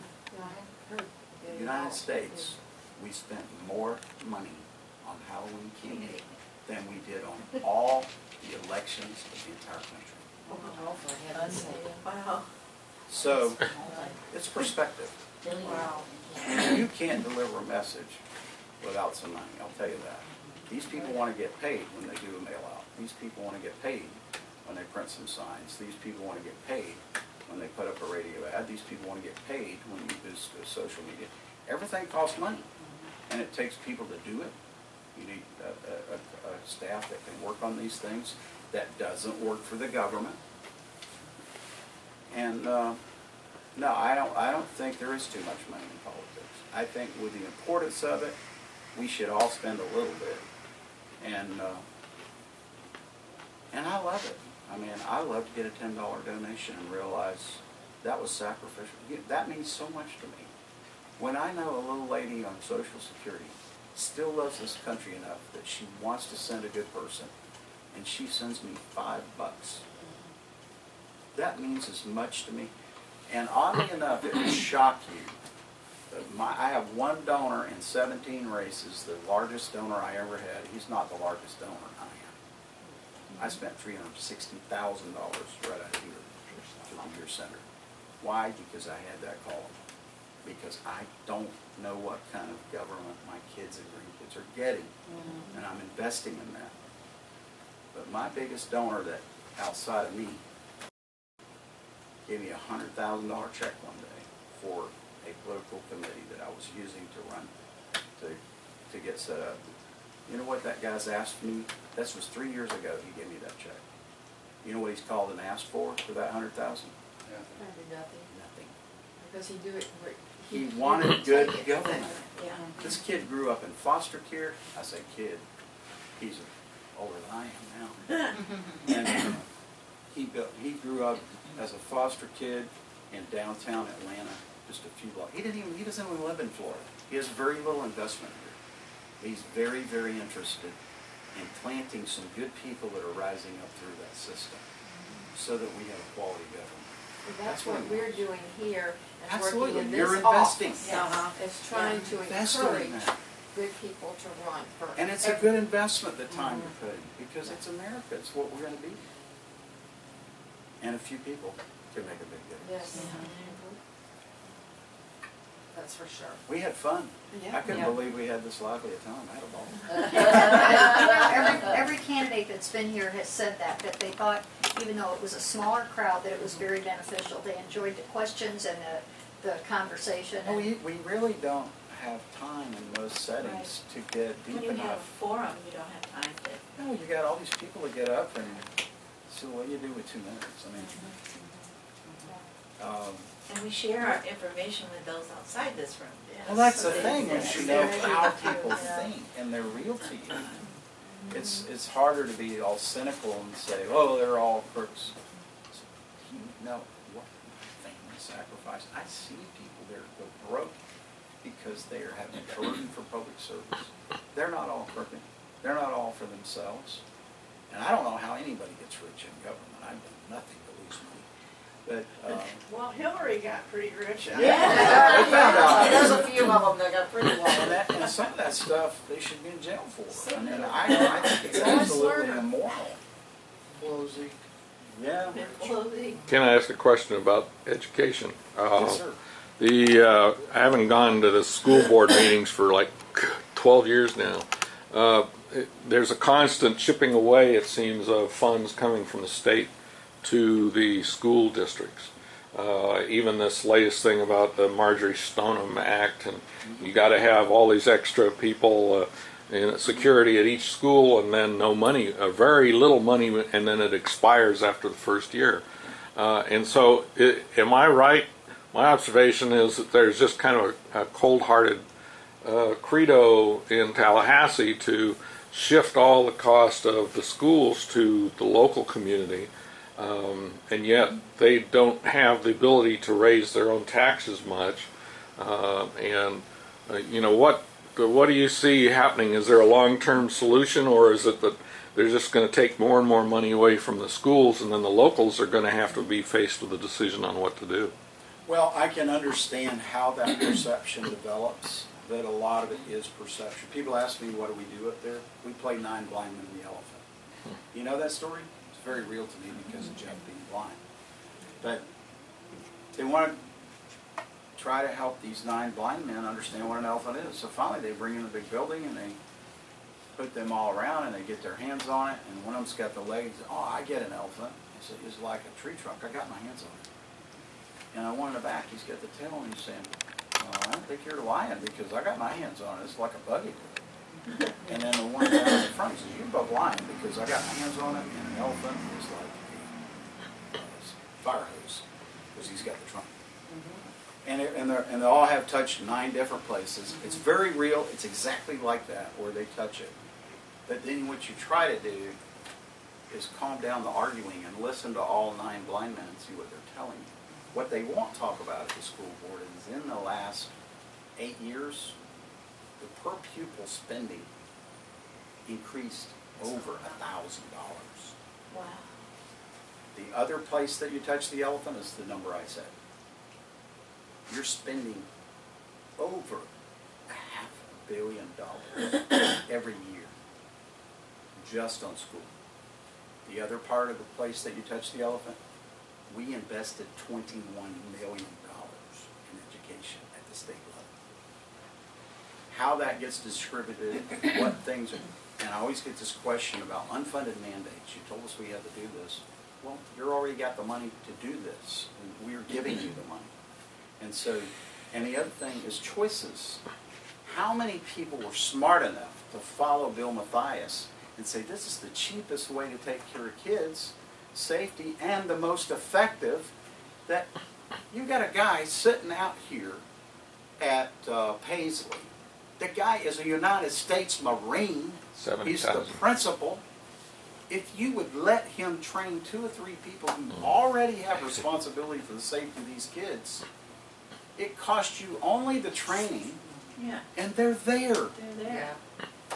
In the United States, we spent more money on Halloween candy than we did on all the elections of the entire country. Oh, for heaven's sake. Wow. So, it's perspective. Wow. You can't deliver a message without some money, I'll tell you that. These people want to get paid when they do a mail out. These people want to get paid when they print some signs. These people want to get paid when they put up a radio ad. These people want to get paid when you boost social media. Everything costs money, and it takes people to do it. You need a staff that can work on these things. That doesn't work for the government. And no, I don't think there is too much money in politics. I think with the importance of it, we should all spend a little bit. And I love it. I mean, I love to get a $10 donation and realize that was sacrificial. That means so much to me. When I know a little lady on Social Security still loves this country enough that she wants to send a good person, and she sends me $5, that means as much to me. And oddly enough, it would shock you. I have one donor in 17 races, the largest donor I ever had. He's not the largest donor, I am. I spent $360,000 right out here to the Year Center. Why? Because I had that call. Because I don't know what kind of government my kids and grandkids are getting, and I'm investing in that. But my biggest donor that outside of me gave me a $100,000 check one day for a political committee that I was using to run, to get set up. You know what that guy's asked me? This was 3 years ago he gave me that check. You know what he's called and asked for that $100,000? Nothing. Nothing. Because he do it. He wanted good government. Yeah. This kid grew up in foster care. I say kid. He's older than I am now. And he grew up as a foster kid in downtown Atlanta, just a few blocks. He doesn't even live in Florida. He has very little investment here. He's very, very interested in planting some good people that are rising up through that system so that we have a quality government. That's what we're doing here, and working Absolutely. in You're this investing. office. Is trying to Investing in encourage that. good people to run for. And it's a good investment, the time you're putting, because it's America. It's what we're going to be. And a few people can make a big difference. Yes. That's for sure. We had fun. Yeah. I couldn't believe we had this lively a time. I had a ball. Every candidate that's been here has said that they thought, even though it was a smaller crowd, that it was very beneficial. They enjoyed the questions and the conversation. No, we really don't have time in most settings to get deep When you have a enough. forum, you don't have time to. No, you got all these people to get up and so what do you do with 2 minutes? I mean, And we share our information with those outside this room. well, that's So the they- thing, that's is you know very how true. people think, and they're real to you. It's harder to be all cynical and say, oh, they're all crooks. You know what family sacrifice. I see people there go broke because they are having a burden for public service. They're not all crooked. They're not all for themselves. And I don't know how anybody gets rich in government. I've done nothing to lose money. But Well, Hillary got pretty rich. I found out. There's a few of them that got pretty well. And some of that stuff they should be in jail for. I mean, I think it's absolutely immoral. Closing. Yeah. Clothing. Can I ask a question about education? Yes, sir. I haven't gone to the school board meetings for like 12 years now. There's a constant chipping away, it seems, of funds coming from the state to the school districts. Even this latest thing about the Marjorie Stoneham Act, and you got to have all these extra people in security at each school, and then no money, very little money, and then it expires after the first year. And so, am I right? My observation is that there's just kind of a cold-hearted credo in Tallahassee to shift all the cost of the schools to the local community, and yet they don't have the ability to raise their own taxes much. You know, what do you see happening? Is there a long-term solution, or is it that they're just going to take more and more money away from the schools, and then the locals are going to have to be faced with a decision on what to do? Well, I can understand how that perception develops, that a lot of it is perception. People ask me, what do we do up there? We play 9 blind men and the elephant. You know that story? It's very real to me because of Jeff being blind. But they want to try to help these 9 blind men understand what an elephant is. So finally they bring in a big building and they put them all around and they get their hands on it, and one of them's got the legs. Oh, I get an elephant. It's like a tree trunk. I got my hands on it. And I one in the back, he's got the tail, and he's saying, I don't think you're lying because I got my hands on it. It's like a buggy. And then the one down in the front says, you're both lying because I got my hands on it, and an elephant is like a fire hose because he's got the trunk. And they all have touched 9 different places. It's very real. It's exactly like that where they touch it. But then what you try to do is calm down the arguing and listen to all 9 blind men and see what they're telling you. What they won't talk about at the school board is in the last 8 years, the per pupil spending increased over $1,000. Wow. The other place that you touch the elephant is the number I said. You're spending over $500 million every year just on school. The other part of the place that you touch the elephant, we invested $21 million in education at the state level. How that gets distributed, what things are, and I always get this question about unfunded mandates. You told us we had to do this. Well, you already got the money to do this. And we're giving you the money. And so, and the other thing is choices. How many people were smart enough to follow Bill Mathias and say, this is the cheapest way to take care of kids, safety, and the most effective, that you got a guy sitting out here at Paisley. The guy is a United States Marine. He's the principal. If you would let him train 2 or 3 people who already have responsibility for the safety of these kids, it costs you only the training, Yeah, and they're there. they're there.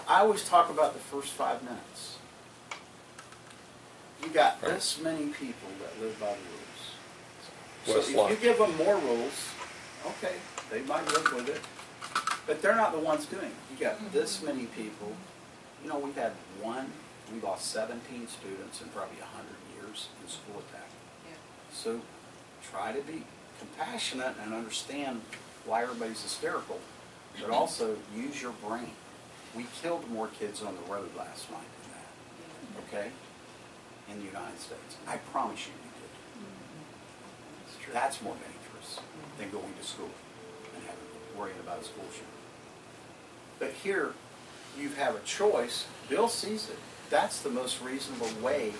I always talk about the first 5 minutes. You got this many people that live by the rules. So if you give them more rules, okay, they might live with it, but they're not the ones doing it. You got this many people. You know, we lost 17 students in probably 100 years in school attack. Yeah. So try to be compassionate and understand why everybody's hysterical, but also use your brain. We killed more kids on the road last night than that, okay, in the United States. I promise you we did. That's more dangerous than going to school and worrying about a school shooting. But here, you have a choice. Bill sees it. That's the most reasonable way.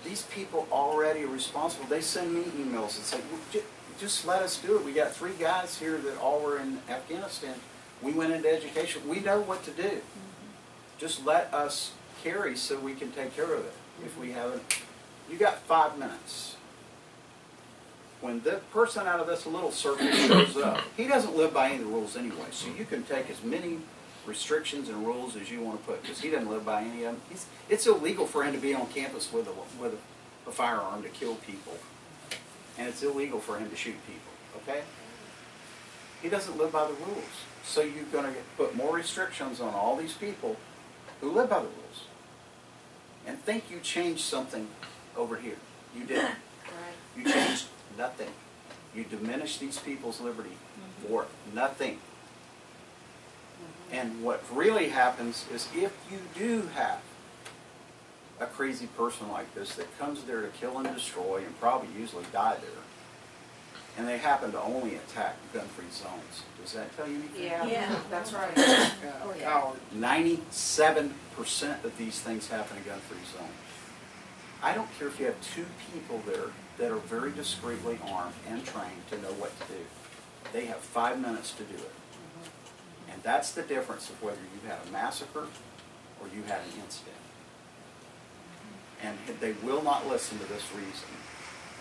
These people already are responsible. They send me emails and say, well, just let us do it. We got 3 guys here that all were in Afghanistan. We went into education. We know what to do. Just let us carry so we can take care of it. If we haven't, you got 5 minutes. When the person out of this little circle shows up, he doesn't live by any of the rules anyway, so you can take as many restrictions and rules as you want to put, because he doesn't live by any of them. It's illegal for him to be on campus with a firearm to kill people, and it's illegal for him to shoot people, okay? He doesn't live by the rules. So you're going to put more restrictions on all these people who live by the rules and think you changed something over here. You didn't. You changed nothing. You diminished these people's liberty for nothing. And what really happens is if you do have a crazy person like this that comes there to kill and destroy and probably usually die there, and they happen to only attack gun-free zones, does that tell you anything? Yeah. That's right. Oh, yeah. 97% of these things happen in gun-free zones. I don't care if you have 2 people there that are very discreetly armed and trained to know what to do. They have 5 minutes to do it. And that's the difference of whether you had a massacre or you had an incident. And they will not listen to this reason.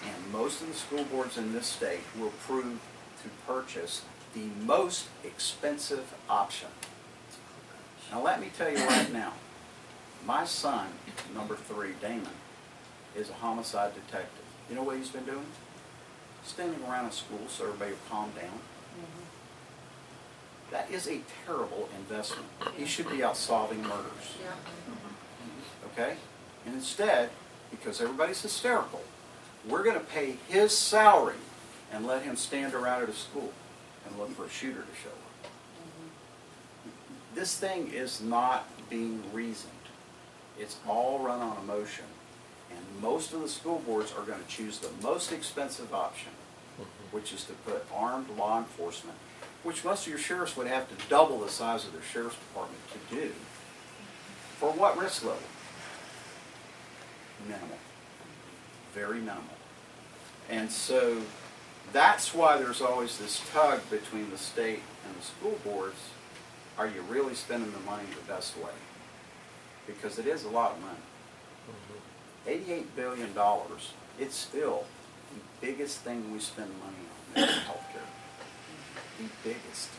And most of the school boards in this state will prove to purchase the most expensive option. Now let me tell you right now, my son, number 3, Damon, is a homicide detective. You know what he's been doing? Standing around a school so everybody will calm down. That is a terrible investment. He should be out solving murders. Okay? And instead, because everybody's hysterical, we're going to pay his salary and let him stand around at a school and look for a shooter to show up. This thing is not being reasoned. It's all run on emotion. And most of the school boards are going to choose the most expensive option, which is to put armed law enforcement, which most of your sheriffs would have to double the size of their sheriff's department to do. For what risk level? Minimal. Very minimal. And so that's why there's always this tug between the state and the school boards. Are you really spending the money the best way? Because it is a lot of money. $88 billion, it's still the biggest thing we spend money on is healthcare. The biggest.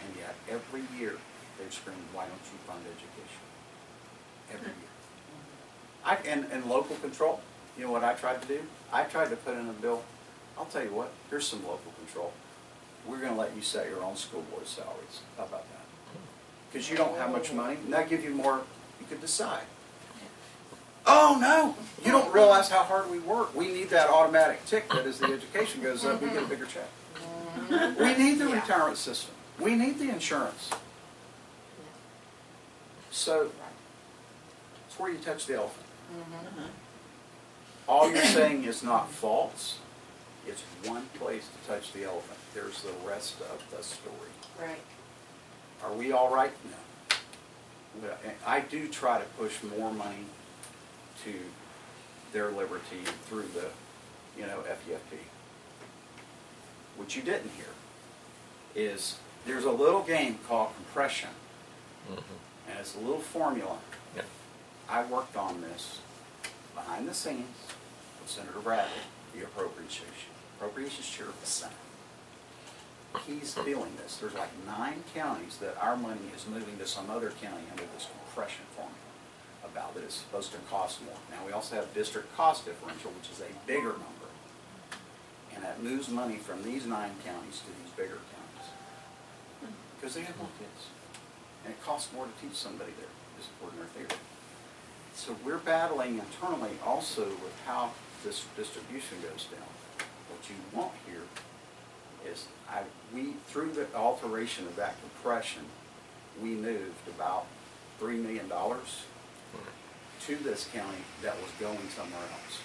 And yet, every year, they scream, why don't you fund education? Every year. And local control, you know what I tried to do? I tried to put in a bill. I'll tell you what, here's some local control. We're going to let you set your own school board salaries. How about that? Because you don't have much money, and that gives you more, you could decide. Oh no, you don't realize how hard we work. We need that automatic tick that as the education goes up, we get a bigger check. We need the retirement system. We need the insurance. So, it's where you touch the elephant. All you're saying is not false. It's one place to touch the elephant. There's the rest of the story. Right. Are we all right? No. I do try to push more money to their liberty through the, FEFP. What you didn't hear is there's a little game called compression, and it's a little formula. Yeah. I worked on this behind the scenes with Senator Bradley, the appropriations chair of the Senate. He's feeling this. There's like 9 counties that our money is moving to some other county under this compression formula about that it's supposed to cost more. Now we also have district cost differential, which is a bigger number. And that moves money from these 9 counties to these bigger counties. Because they have more kids. And it costs more to teach somebody there, just according to their theory. So we're battling internally also with how this distribution goes down. What you want here is we through the alteration of that compression, we moved about $3 million to this county that was going somewhere else.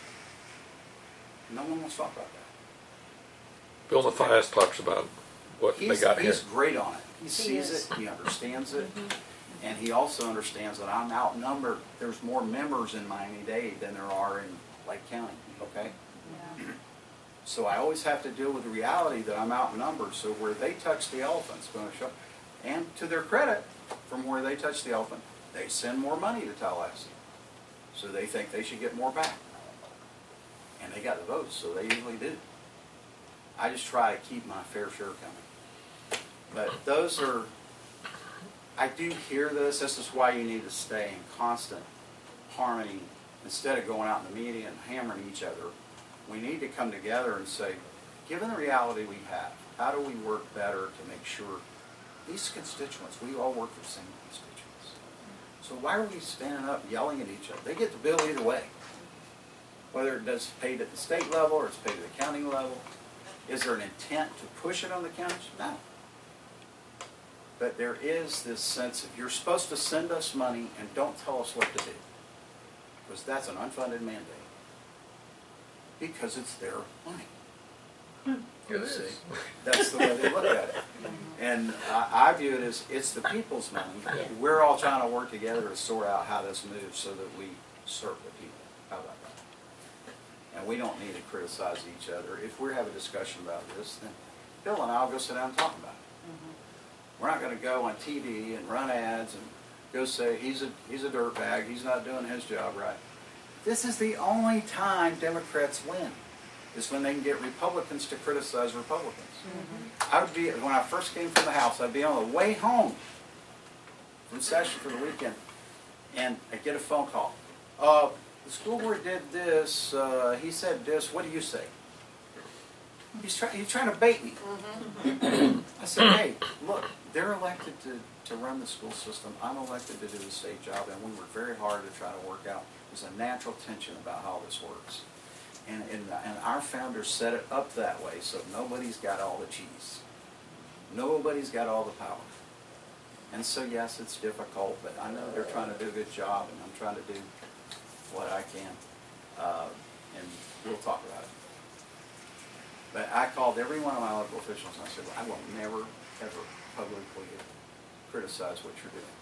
No one wants to talk about that. Bill Mathias talks about what they got here. He's great on it. He sees it, he understands it, and he also understands that I'm outnumbered. There's more members in Miami-Dade than there are in Lake County, okay? So I always have to deal with the reality that I'm outnumbered, so where they touch the elephant, it's going to show. And to their credit, from where they touch the elephant, they send more money to Tallahassee. So they think they should get more back. And they got the votes, so they usually do. I just try to keep my fair share coming. But those are, I do hear this. This is why you need to stay in constant harmony instead of going out in the media and hammering each other. We need to come together and say, given the reality we have, how do we work better to make sure these constituents, we all work for the same constituents. So why are we standing up yelling at each other? They get the bill either way. Whether it's paid at the state level or it's paid at the county level. Is there an intent to push it on the counties? No. But there is this sense of you're supposed to send us money and don't tell us what to do. Because that's an unfunded mandate. Because it's their money. It is. That's the way they look at it. And I view it as it's the people's money. We're all trying to work together to sort out how this moves so that we serve the people. How about that? And we don't need to criticize each other. If we have a discussion about this, then Bill and I will go sit down and talk about it. We're not going to go on TV and run ads and go say he's a dirtbag, he's not doing his job right. This is the only time Democrats win, is when they can get Republicans to criticize Republicans. I would be, when I first came from the House, I'd be on the way home from session for the weekend, and I'd get a phone call. The school board did this, he said this, what do you say? He's trying to bait me. I said, hey, look, they're elected to run the school system. I'm elected to do the state job, and we work very hard to try to work out. There's a natural tension about how this works. And our founders set it up that way, so nobody's got all the cheese. Nobody's got all the power. And so, yes, it's difficult, but I know they're trying to do a good job, and I'm trying to do what I can. And we'll talk about it. But I called every one of my local officials and I said, well, I will never, ever publicly criticize what you're doing.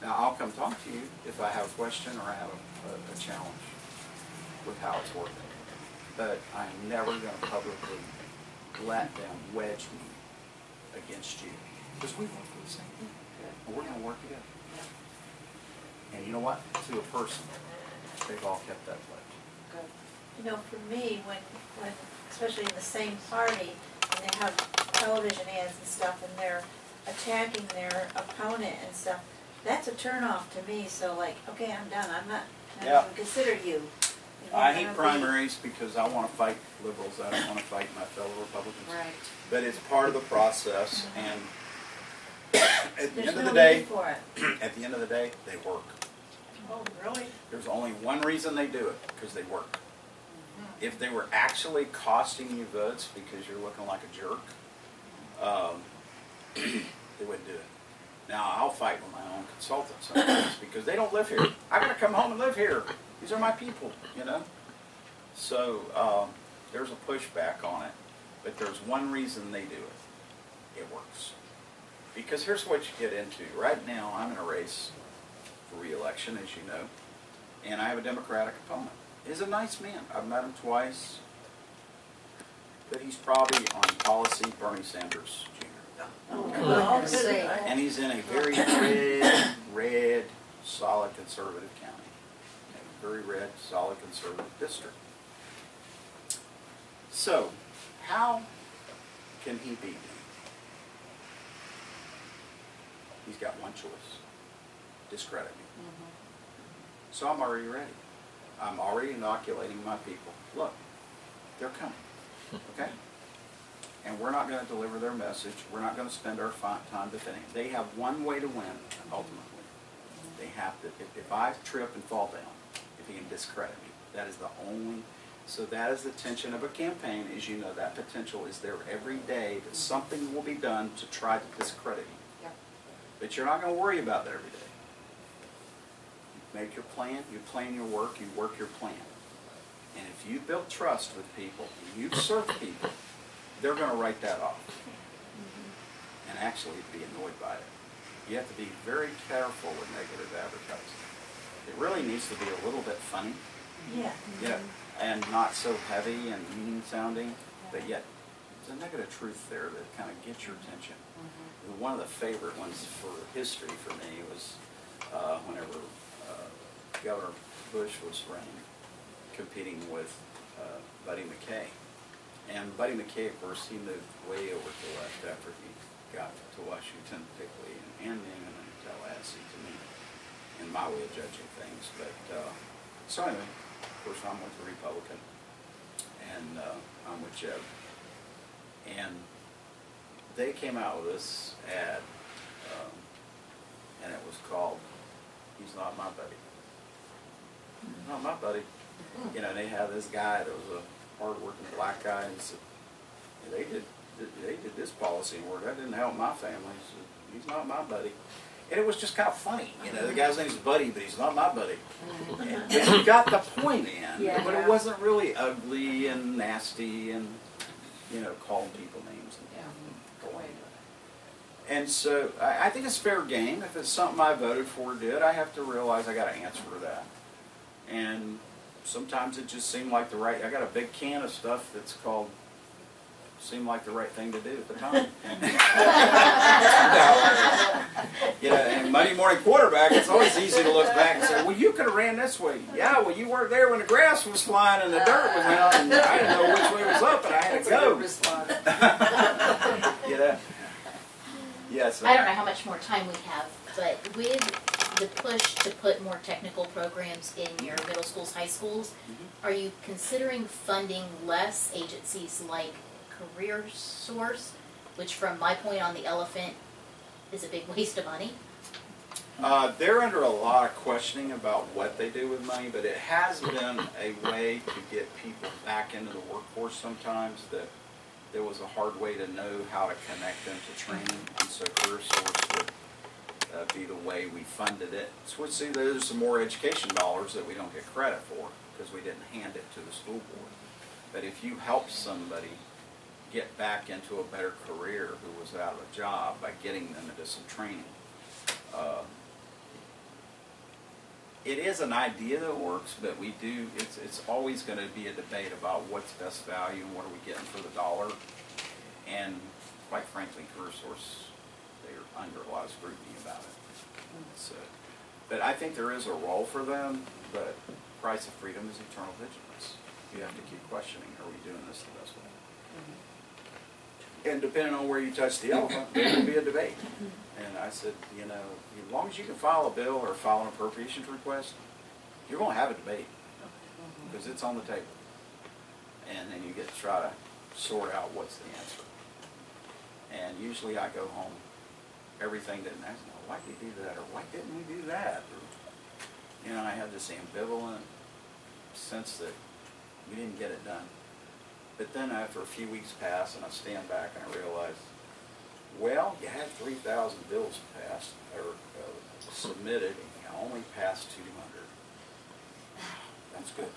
Now, I'll come talk to you if I have a question or I have a challenge with how it's working. But I'm never going to publicly let them wedge me against you. Because we work for the same thing. And we're going to work together. And you know what? To a person, they've all kept that pledge. You know, for me, when especially in the same party, and they have television ads and stuff, and they're attacking their opponent and stuff, that's a turnoff to me. So like, okay, I'm done. I'm not Yeah. even consider you. I hate primaries because I want to fight liberals. I don't want to fight my fellow Republicans. Right. But it's part of the process, and at the There's end of no the day, need for it. at the end of the day, they work. Oh, really? There's only one reason they do it, because they work. If they were actually costing you votes because you're looking like a jerk, they wouldn't do it. Now, I'll fight with my own consultants sometimes because they don't live here. I gotta come home and live here. These are my people, you know? So, there's a pushback on it, but there's one reason they do it. It works. Because here's what you get into. Right now, I'm in a race for re-election, as you know, and I have a Democratic opponent. He's a nice man. I've met him twice, but he's probably on policy Bernie Sanders Jr. Oh, see. And he's in a very red, solid conservative county. A very red, solid conservative district. So, how can he beat me? He's got one choice. Discredit me. So I'm already ready. I'm already inoculating my people. Look, they're coming. Okay? And we're not going to deliver their message. We're not going to spend our time defending it. They have one way to win, ultimately. They have to, if I trip and fall down, if he can discredit me, that is the only, so that is the tension of a campaign. As you know, that potential is there every day that something will be done to try to discredit you. Yep. But you're not going to worry about that every day. You make your plan, you plan your work, you work your plan. And if you build trust with people, and you serve people, they're going to write that off. And actually be annoyed by it. You have to be very careful with negative advertising. It really needs to be a little bit funny. Yeah. Yeah, and not so heavy and mean sounding, but yet there's a negative truth there that kind of gets your attention. One of the favorite ones for history for me was whenever Governor Bush was running, competing with Buddy McKay. And Buddy McKay, of course, he moved way over to the left after he got to Washington, particularly, and then in Tallahassee, to me, in my way of judging things. But so anyway, of course, I'm with the Republican, and I'm with Jeb. And they came out with this ad, and it was called "He's Not My Buddy." Not my buddy. You know, they have this guy that was a hard-working black guy, and he said, they did this policy work. That didn't help my family. He said, he's not my buddy. And it was just kind of funny. You know, the guy's name's Buddy, but he's not my buddy. And he got the point in, but it wasn't really ugly and nasty and, you know, calling people names and going. And so I think it's fair game. If it's something I voted for or did, I have to realize I got to answer to that. And sometimes it just seemed like the right, I got a big can of stuff that's called, seemed like the right thing to do at the time. You know, and Monday morning quarterback, it's always easy to look back and say, well, you could have ran this way. Yeah, well, you weren't there when the grass was flying and the dirt was out, and I didn't know which way was up, and I had to go. You know? Yes. I don't know how much more time we have, but with the push to put more technical programs in your middle schools, high schools, are you considering funding less agencies like Career Source, which from my point on the elephant is a big waste of money? They're under a lot of questioning about what they do with money, but it has been a way to get people back into the workforce sometimes that there was a hard way to know how to connect them to training, and so Career Source would be the way we funded it. So we'd see there's some more education dollars that we don't get credit for because we didn't hand it to the school board. But if you help somebody get back into a better career who was out of a job by getting them into some training, it is an idea that works, but we do, it's always going to be a debate about what's best value and what are we getting for the dollar. And quite frankly, Career Source, they're under a lot of scrutiny about it. So, But I think there is a role for them, but price of freedom is eternal vigilance. You have to keep questioning, are we doing this the best way? And depending on where you touch the elephant, there will be a debate. And I said, you know, as long as you can file a bill or file an appropriations request, you're going to have a debate because it's on the table. And then you get to try to sort out what's the answer. And usually I go home, everything didn't ask, why did we do that, or why didn't we do that? Or, you know, I have this ambivalent sense that we didn't get it done. But then after a few weeks pass and I stand back and I realize, well, you had 3,000 bills passed or submitted and you only passed 200. That's good.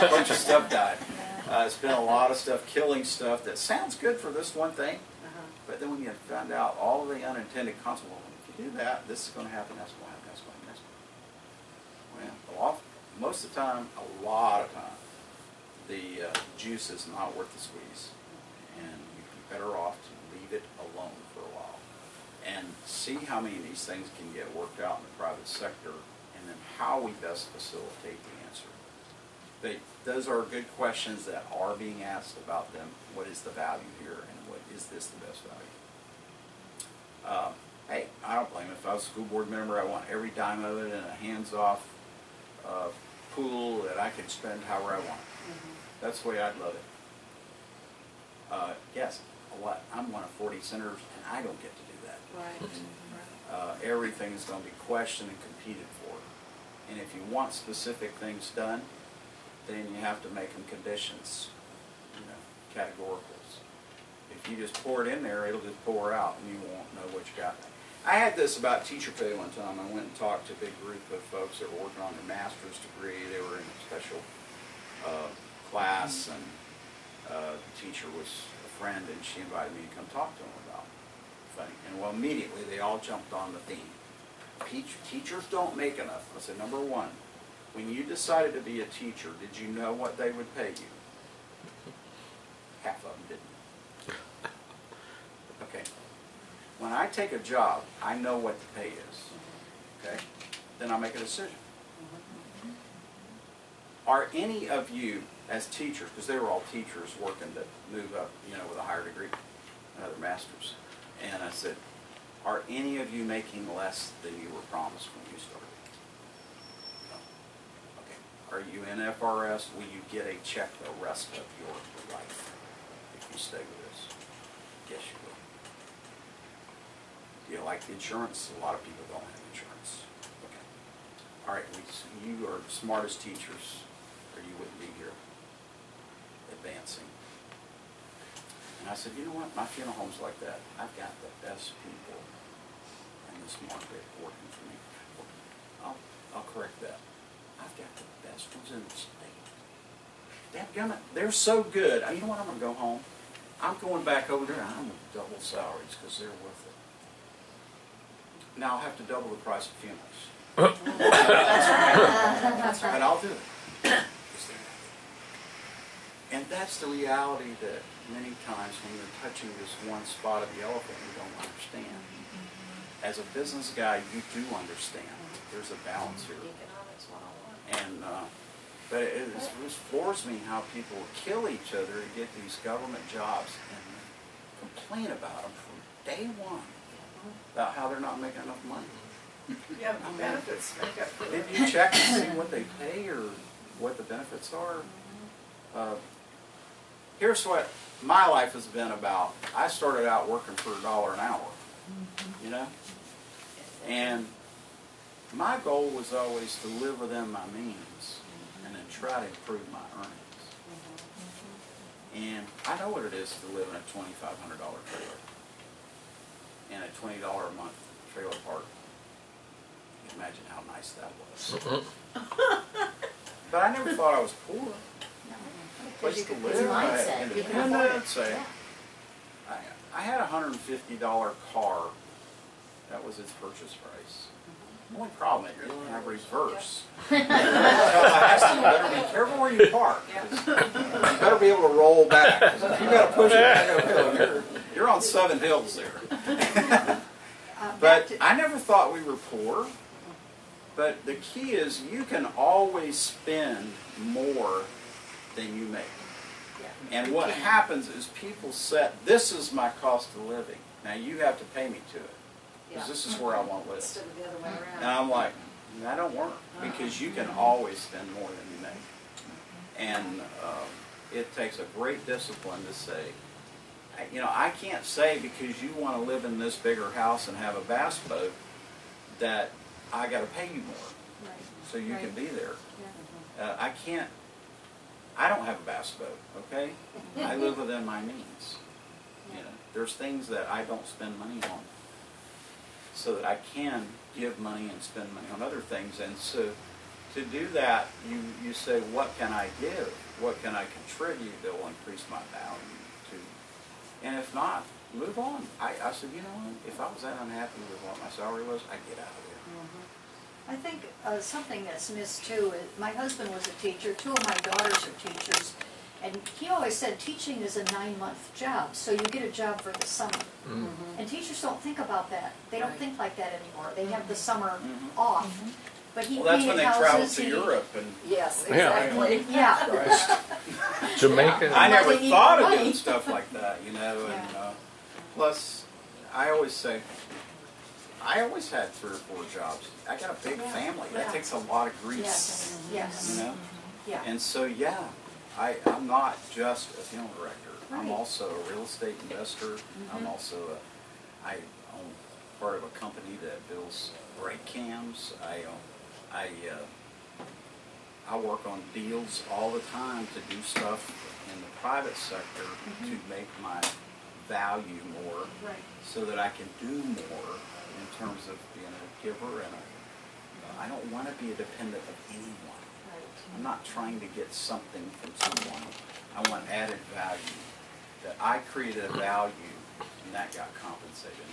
A bunch of stuff died. Spent a lot of stuff killing stuff that sounds good for this one thing, but then when you find out all of the unintended consequences, if you do that, this is going to happen, that's going to happen, that's going to happen, that's going to happen. Well, most of the time, a lot of time, the juice is not worth the squeeze, and you'd be better off to leave it alone for a while and see how many of these things can get worked out in the private sector, and then how we best facilitate the answer. Those are good questions that are being asked about them. What is the value here, and what is this the best value? Hey, I don't blame it. If I was a school board member, I want every dime of it in a hands-off pool that I can spend however I want. That's the way I'd love it. Yes, I'm one of 40 senators, and I don't get to do that. Right. Everything is going to be questioned and competed for. And if you want specific things done, then you have to make them conditions, you know, categoricals. If you just pour it in there, it'll just pour out, and you won't know what you got. I had this about teacher pay one time. I went and talked to a big group of folks that were working on their master's degree. They were in a special class, and the teacher was a friend, and she invited me to come talk to them about it. And well, immediately they all jumped on the theme. Teachers don't make enough. I said, number one, when you decided to be a teacher, did you know what they would pay you? Half of them didn't. Okay. When I take a job, I know what the pay is. Okay? Then I make a decision. Are any of you, as teachers, because they were all teachers working to move up, you know, with a higher degree, another master's, and I said, are any of you making less than you were promised when you started? No. Okay. Are you in FRS? Will you get a check the rest of your life if you stay with us? Yes, you will. Do you like the insurance? A lot of people don't have insurance. Okay. All right. You are the smartest teachers, or you wouldn't be here advancing. And I said, you know what? My funeral home's like that. I've got the best people in this market working for me. I'll correct that. I've got the best ones in the state. They're so good. You know what? I'm going to go home. I'm going back over there, and I'm going to double salaries because they're worth it. Now I'll have to double the price of funerals. That's right. But I'll do it. And that's the reality that many times when you're touching this one spot of the elephant, you don't understand. As a business guy, you do understand. There's a balance here. Economics 101. And but it just floors me how people kill each other to get these government jobs and complain about them from day one about how they're not making enough money. Yeah, the benefits make up for Did it. you check and see what they pay or what the benefits are? Here's what my life has been about. I started out working for $1 an hour, you know? And my goal was always to live within my means and then try to improve my earnings. And I know what it is to live in a $2,500 trailer and a $20 a month trailer park. You can imagine how nice that was. But I never thought I was poor. Place to live. It's a mindset. And You the can afford it. I'd say, I had a $150 car. That was its purchase price. The only problem is it didn't have reverse. So I asked him, you better be careful where you park. 'Cause you better be able to roll back. 'Cause if you got to push it back uphill, you're on 7 hills there. But I never thought we were poor. But the key is you can always spend more than you make. And what happens is people set, this is my cost of living. Now you have to pay me to it. Because this is where I want to live. Instead of the other way around. And I'm like, that don't work. Because you can always spend more than you make. And it takes a great discipline to say, I can't say because you want to live in this bigger house and have a bass boat that I got to pay you more so you can be there. I don't have a bass boat, okay? I live within my means. There's things that I don't spend money on so that I can give money and spend money on other things. And so to do that, you say, what can I give? What can I contribute that will increase my value to? And if not, move on. I said, if I was that unhappy with what my salary was, I'd get out of there. I think something that's missed too, is my husband was a teacher, 2 of my daughters are teachers, and he always said teaching is a 9-month job, so you get a job for the summer. And teachers don't think about that. They don't think like that anymore. They have the summer off. But he Well, that's when they travel houses, to Europe and Yes, Yeah. exactly. Yeah. Jamaica. I never But they need thought of money. doing stuff like that, and plus, I always say, I always had 3 or 4 jobs. I got a big family. That takes a lot of grease, Yes. Yeah. And so, I'm not just a funeral director. I'm Right. also a real estate investor. I'm also I own part of a company that builds brake cams. I work on deals all the time to do stuff in the private sector to make my value more, so that I can do more in terms of being a giver, and I don't want to be a dependent of anyone. I'm not trying to get something from someone. I want added value, that I created a value and that got compensated.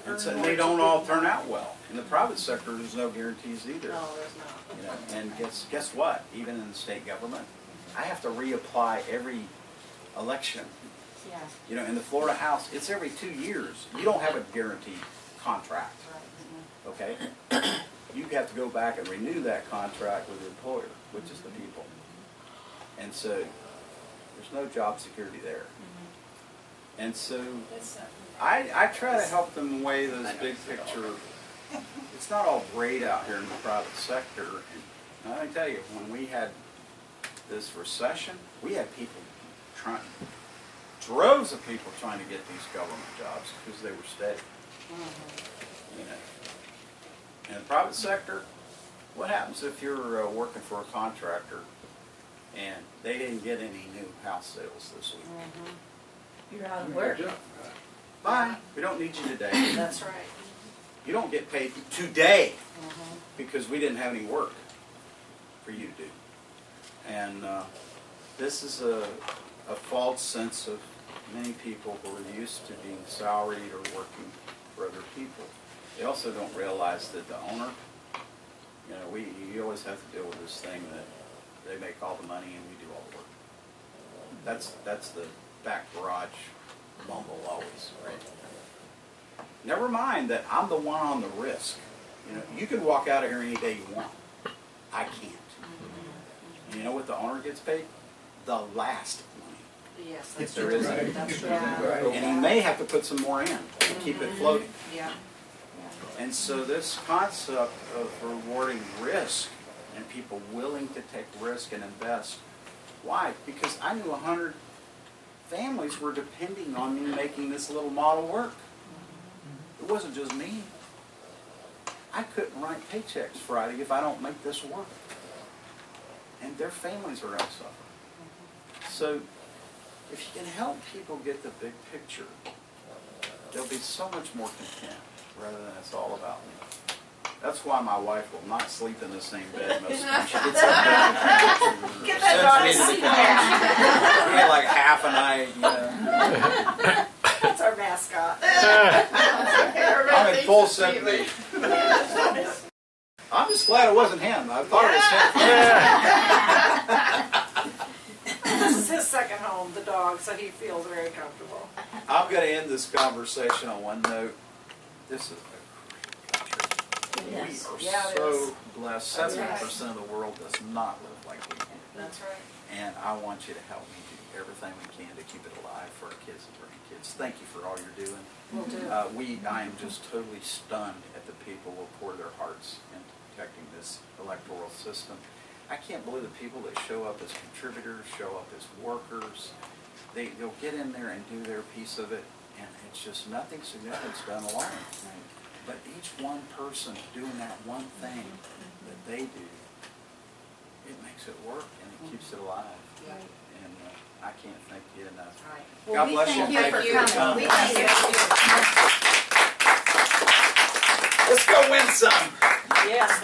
And so they don't all turn out well. In the private sector, there's no guarantees either. No, there's not. And guess what? Even in the state government, I have to reapply every election. In the Florida House, it's every 2 years. You don't have a guaranteed contract. Okay? You have to go back and renew that contract with the employer, which is the people. And so there's no job security there. And so I try to help them weigh those big picture. It's not all great out here in the private sector. And I tell you, when we had this recession, we had people droves of people trying to get these government jobs because they were steady. In the private sector, what happens if you're working for a contractor and they didn't get any new house sales this week? You're out of work. Bye. We don't need you today. That's right. You don't get paid today because we didn't have any work for you to do. And this is a false sense of many people who are used to being salaried or working for other people. They also don't realize that the owner, you always have to deal with this thing that they make all the money and we do all the work. That's the back garage mumble always, right? Never mind that I'm the one on the risk. You can walk out of here any day you want. I can't. And you know what the owner gets paid? The last money. Yes, If that's there true. is any. That's true. And he may have to put some more in to keep it floating. Yeah. And so this concept of rewarding risk and people willing to take risk and invest. Why? Because I knew 100 families were depending on me making this little model work. It wasn't just me. I couldn't write paychecks Friday if I don't make this work. And their families are going to suffer. So if you can help people get the big picture, they'll be so much more content rather than it's all about me. That's why my wife will not sleep in the same bed most of the time. She gets up there. Get that dog to sleep now. We had like half a night, That's our mascot. I'm in full sympathy. I'm just glad it wasn't him. I thought it was him. This is his second home, the dog, so he feels very comfortable. I'm going to end this conversation on one note. this is a great country. Yes. We Yeah, are it so blessed. That's 70% of the world does not live like we do. That's right. And I want you to help me do everything we can to keep it alive for our kids and grandkids. Thank you for all you're doing. Will do. I am just totally stunned at the people who pour their hearts into protecting this electoral system. I can't believe the people that show up as contributors, show up as workers. They'll get in there and do their piece of it, and it's just nothing significant's done alone. But each one person doing that one thing that they do, it makes it work and it keeps it alive. Yeah. And I can't thank you enough. Right. God bless you. Thank you for coming. We thank you. Let's go win some. Yes.